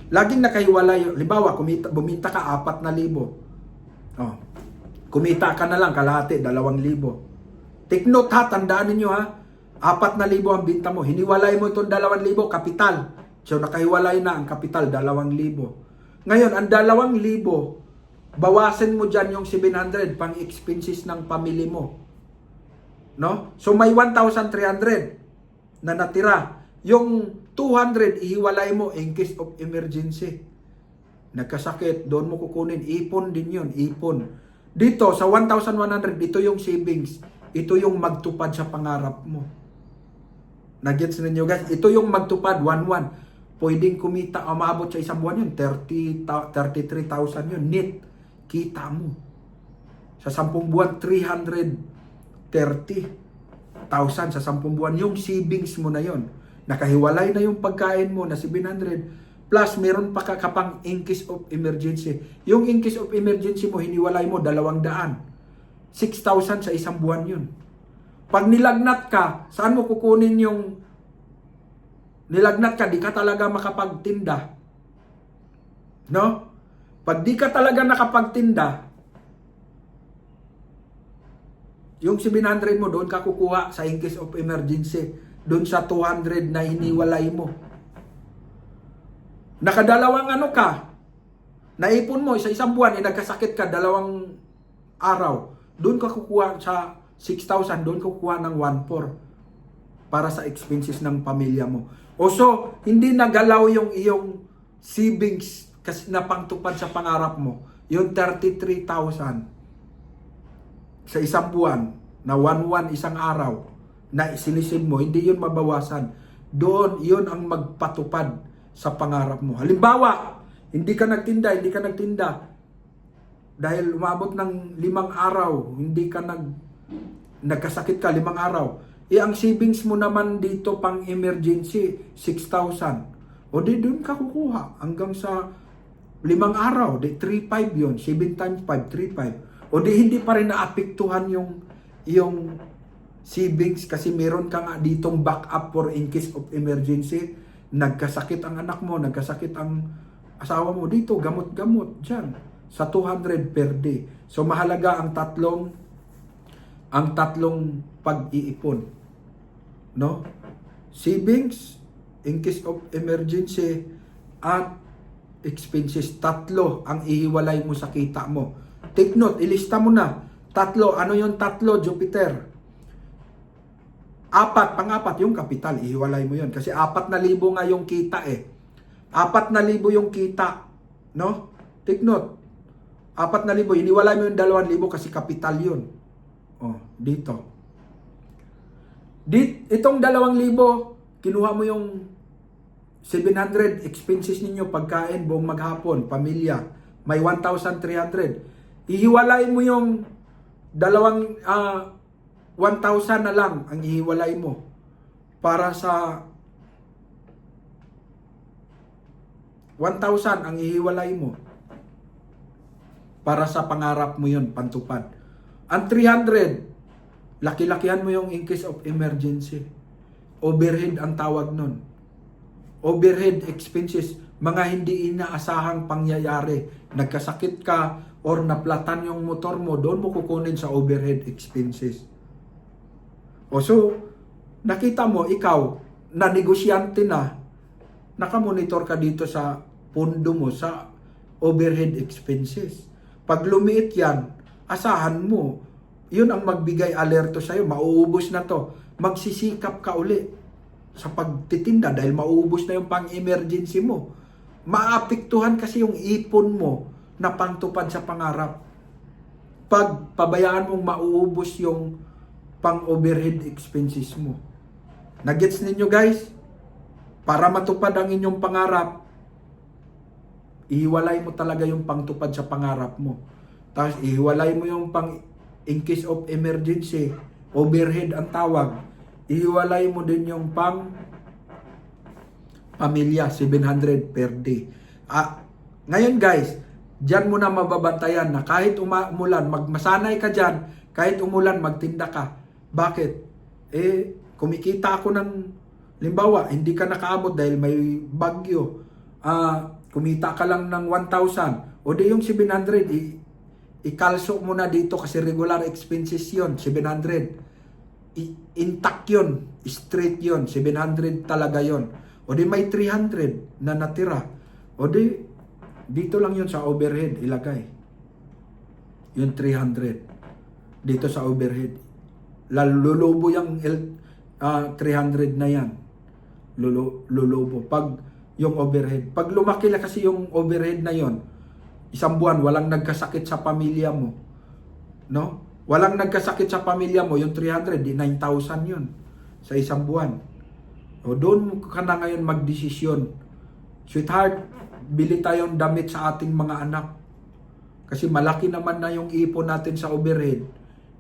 Laging nakahiwalay. Halimbawa, bumita ka 4,000. Kumita ka na lang, kalahati, 2,000. Take note ha, tandaan ninyo ha. 4,000 ang binta mo. Hiniwalay mo itong 2,000, kapital. So, nakahiwalay na ang kapital, 2,000. Ngayon, ang 2,000, bawasan mo dyan yung 700 pang expenses ng pamilya mo. No? So may 1,300 na natira. Yung 200 ihiwalay mo in case of emergency. Nagkasakit, doon mo kukunin. Ipon din yun, ipon. Dito sa 1,100, ito yung savings. Ito yung magtupad sa pangarap mo. Nagets ninyo guys? Ito yung magtupad, 1,1. Pwedeng kumita, umabot sa isang buwan yun, 33,000 yun, net. Kita mo. Sa 10 buwan, 330,000 sa 10 buwan. Yung savings mo na yon. Nakahiwalay na yung pagkain mo na 700. Plus, meron pa kapang in case of emergency. Yung in case of emergency mo, hiniwalay mo, 200. 6,000 sa isang buwan yun. Pag nilagnat ka, saan mo kukunin yung nilagnat ka, di ka talaga makapagtinda. No? Pag di ka talaga nakapagtinda, yung 700 mo, doon ka kukuha sa in case of emergency. Doon sa 200 na hiniwalay mo. Nakadalawang ka, naipon mo sa isang buwan, nagkasakit ka, 2 araw. Doon ka kukuha sa 6,000, doon ka kukuha ng 1,400 para sa expenses ng pamilya mo. So, hindi nagalaw yung iyong savings kasi na pangtupad sa pangarap mo. Yung 33,000 sa isang buwan, na 1,100 isang araw, na sinisid mo, hindi yun mabawasan. Doon, yun ang magpatupad sa pangarap mo. Halimbawa, hindi ka nagtinda, dahil umabot ng 5 araw, nagkasakit ka 5 araw. Ang savings mo naman dito pang emergency, 6,000. O di doon ka kukuha hanggang sa 5 araw, di 3,500 yun, 7 times 5, 3,500. O di hindi pa rin naapektuhan yung savings kasi meron ka nga ditong backup for in case of emergency. Nagkasakit ang anak mo, nagkasakit ang asawa mo, dito gamot-gamot dyan sa 200 per day. So mahalaga ang tatlong pag-iipon, no? Savings in case of emergency at expenses. 3 ang ihiwalay mo sa kita mo. Take note, ilista mo na. 3, ano yung 3, Jupiter? 4, pang-4 yung kapital, ihiwalay mo yun. Kasi 4,000 nga yung kita 4,000 yung kita. No? Take note. 4,000, iniwalay mo yung 2,000 kasi kapital yun. Dito. Itong 2,000, kinuha mo yung 700 expenses ninyo, pagkain, buong maghapon, pamilya. May 1,300. Ihiwalay mo yung 1,000 na lang ang ihiwalay mo para sa 1,000 ang ihiwalay mo para sa pangarap mo yun, pantupad. Ang 300, laki-lakihan mo yung in case of emergency. Overhead ang tawag nun. Overhead expenses, mga hindi inaasahang pangyayari. Nagkasakit ka or naplatan yung motor mo, doon mo kukunin sa overhead expenses. So, nakita mo, ikaw, na negosyante na, nakamonitor ka dito sa pondo mo, sa overhead expenses. Pag lumiit yan, asahan mo, yun ang magbigay alerto sa'yo, mauubos na to. Magsisikap ka uli sa pagtitinda dahil mauubos na yung pang-emergency mo. Maapektuhan kasi yung ipon mo na pangtupad sa pangarap. Pag pabayaan mong mauubos yung pang-overhead expenses mo. Nagets ninyo guys? Para matupad ang inyong pangarap, ihiwalay mo talaga yung pangtupad sa pangarap mo. Tapos ihiwalay mo yung pang in case of emergency, overhead ang tawag. Ihiwalay mo din yung pang pamilya, 700 per day. Ngayon guys, dyan mo na mababantayan na kahit umulan, masanay ka dyan, kahit umulan, magtinda ka. Bakit? Kumikita ako ng, limbawa, hindi ka nakaabot dahil may bagyo. Kumita ka lang ng 1,000. O di yung 700, ikalso mo na dito kasi regular expenses yon 700. Intact yun, straight yun, 700 talaga yon. O di may 300 na natira. O di, dito lang yun sa overhead, ilagay. Yung 300. Dito sa overhead. Lulubo yung 300 na yan. Lulubo. Pag yung overhead. Pag lumaki na kasi yung overhead na yon, isang buwan, walang nagkasakit sa pamilya mo. No? Walang nagkasakit sa pamilya mo, yung 300, di 9,000 yun sa isang buwan. O doon ka na ngayon magdesisyon. Sweetheart, bili tayong damit sa ating mga anak. Kasi malaki naman na yung ipon natin sa overhead.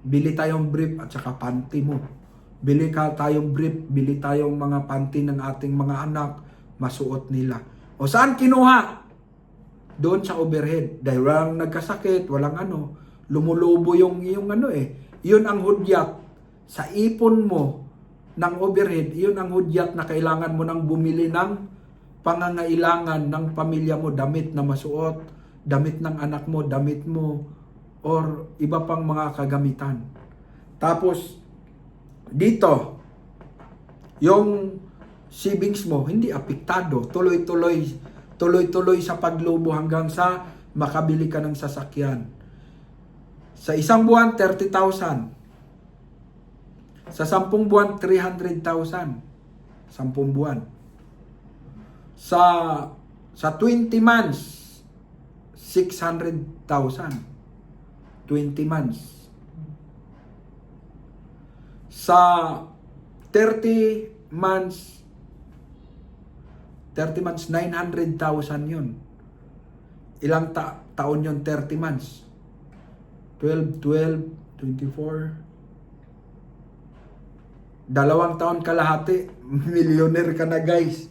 Bili tayong brief at saka panty mo. Bili ka tayong brief, bili tayong mga panty ng ating mga anak, masuot nila. O saan kinuha? Doon sa overhead. Dahil walang nagkasakit, walang lumulubo yung yun ang hudyat sa ipon mo ng overhead. Yun ang hudyat na kailangan mo nang bumili ng pangangailangan ng pamilya mo, damit na masuot, damit ng anak mo, damit mo, or iba pang mga kagamitan. Tapos dito yung savings mo hindi apektado, tuloy-tuloy sa paglubo hanggang sa makabili ka ng sasakyan. Sa isang buwan, 30,000. Sa 10 buwan, 300,000. 10 buwan. Sa 20 months, 600,000. 20 months. Sa 30 months, 30 months, 900,000 yun. Ilang taon yun, 30 months? 12, 24. 2 taon kalahati, millionaire ka na guys.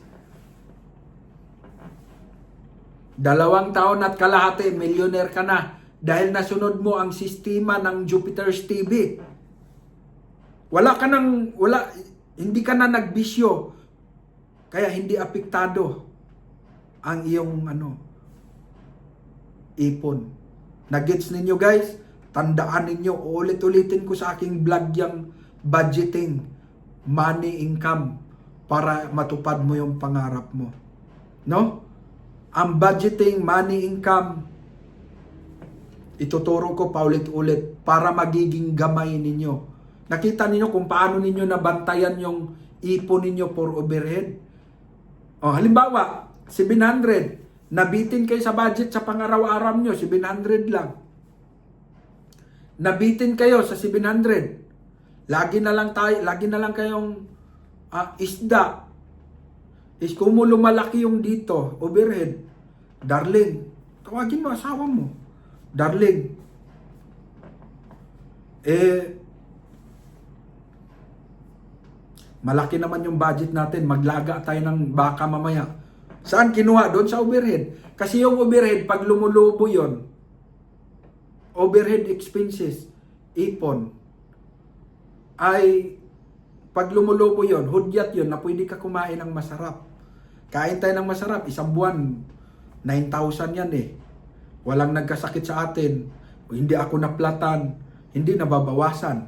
2 taon at kalahati, millionaire ka na. Dahil nasunod mo ang sistema ng Jupiter's TV. Hindi ka na nagbisyo. Kaya hindi apektado ang iyong ipon. Nagets ninyo guys? Tandaan ninyo, ulit-ulitin ko sa aking vlog yung budgeting, money, income, para matupad mo yung pangarap mo. No? Ang budgeting, money, income, ituturo ko paulit-ulit para magiging gamay ninyo. Nakita ninyo kung paano ninyo nabantayan yung ipon ninyo for overhead. Halimbawa, 700. Nabitin kayo sa budget sa pangaraw-araw nyo, 700 lang. Nabitin kayo sa 700. Lagi na lang kayong isda. Kung mo lumalaki yung dito, overhead, darling, tawagin mo asawa mo. Darling, malaki naman yung budget natin, maglaga tayo ng baka mamaya. Saan kinuha? Doon sa overhead. Kasi yung overhead, pag lumulubo yon, overhead expenses, ipon, ay pag lumulubo yon, hudyat yon na pwede ka kumain ng masarap. Kain tayo ng masarap, isang buwan, 9,000 yan Walang nagkasakit sa atin, hindi ako naplatan, hindi nababawasan.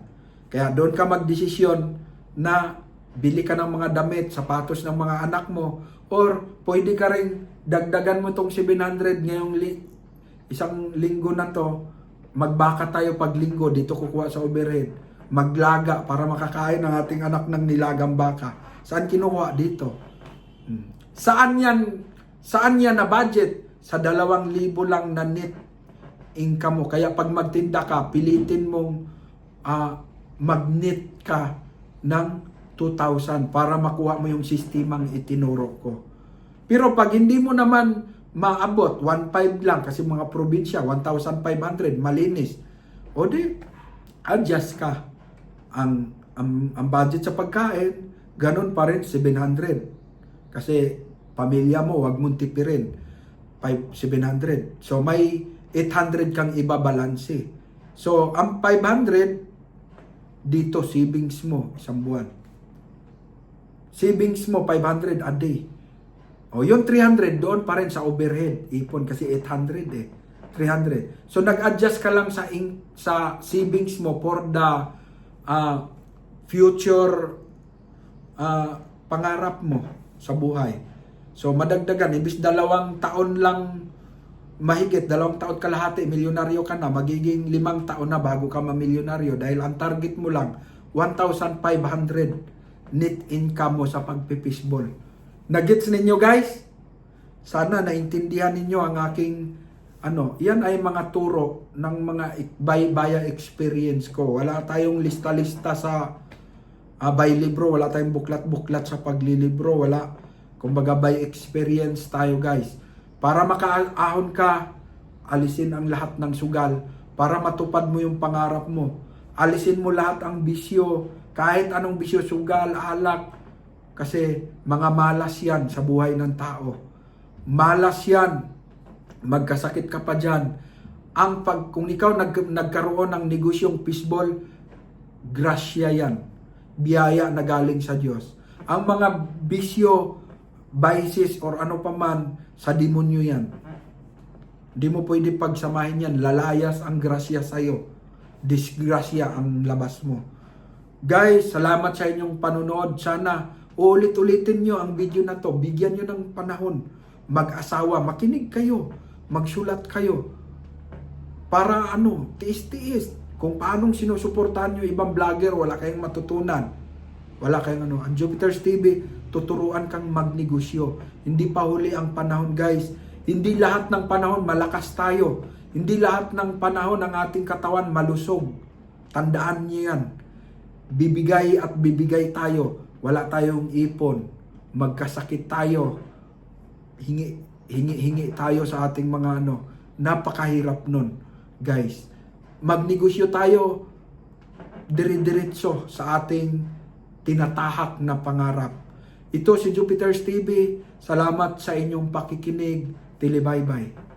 Kaya doon ka magdesisyon na bili ka ng mga damit, sapatos ng mga anak mo, or pwede ka rin dagdagan mo tong 700 ngayong isang linggo na to, magbaka tayo pag linggo, dito kukuha sa overhead, maglaga para makakain ng ating anak ng nilagang baka. Saan kinukuha? Dito. Saan yan na budget? Sa 2,000 lang na net income mo. Kaya pag magtinda ka, pilitin mong mag-net ka ng 2,000 para makuha mo yung sistemang itinuro ko. Pero pag hindi mo naman maabot, 1,500 lang kasi mga probinsya, 1,500, malinis. O di, adjust ka. Ang budget sa pagkain, ganun pa rin, 700. Kasi pamilya mo, wag mong tipirin. 700. So may 800 kang ibabalanse. So ang 500 dito savings mo isang buwan. Savings mo 500 a day. Yung 300 doon pa rin sa overhead, ipon kasi 800 300. So nag-adjust ka lang sa savings mo for the future pangarap mo sa buhay. So madagdagan, ibis 2 taon lang mahigit, 2 taon kalahati, milyonaryo ka na, magiging 5 taon na bago ka mamilyonaryo dahil ang target mo lang 1,500 net income mo sa pagpipishball. Nagets ninyo guys? Sana naintindihan ninyo ang aking yan ay mga turo ng mga baya experience ko. Wala tayong lista-lista sa by libro, wala tayong buklat-buklat sa paglilibro, wala. Kumbaga by experience tayo guys. Para makaahon ka, alisin ang lahat ng sugal para matupad mo yung pangarap mo. Alisin mo lahat ang bisyo, kahit anong bisyo, sugal, alak. Kasi mga malas yan sa buhay ng tao. Malas yan. Magkasakit ka pa dyan. Kung ikaw nagkaroon ng negosyong fishball, grasya yan. Biyaya na galing sa Diyos. Ang mga bisyo, vices or ano pa man, sa demonyo yan. Hindi mo pwede pagsamahin yan. Lalayas ang grasya sa'yo. Disgrasya ang labas mo. Guys, salamat sa inyong panonood. Sana ulit-ulitin nyo ang video na to. Bigyan nyo ng panahon. Mag-asawa, makinig kayo. Magsulat kayo. Para tiis-tiis. Kung paanong sinusuportahan nyo ibang vlogger, wala kayong matutunan. Wala kayong Ang Jupiter's TV, tuturuan kang magnegosyo. Hindi pa huli ang panahon guys. Hindi lahat ng panahon malakas tayo. Hindi lahat ng panahon ang ating katawan malusog. Tandaan niyo yan. Bibigay at bibigay tayo. Wala tayong ipon. Magkasakit tayo. hingi tayo sa ating mga napakahirap nun, guys. Magnegosyo tayo dire-diretso sa ating tinatahak na pangarap. Ito si Jupiter's TV. Salamat sa inyong pakikinig. Bye-bye.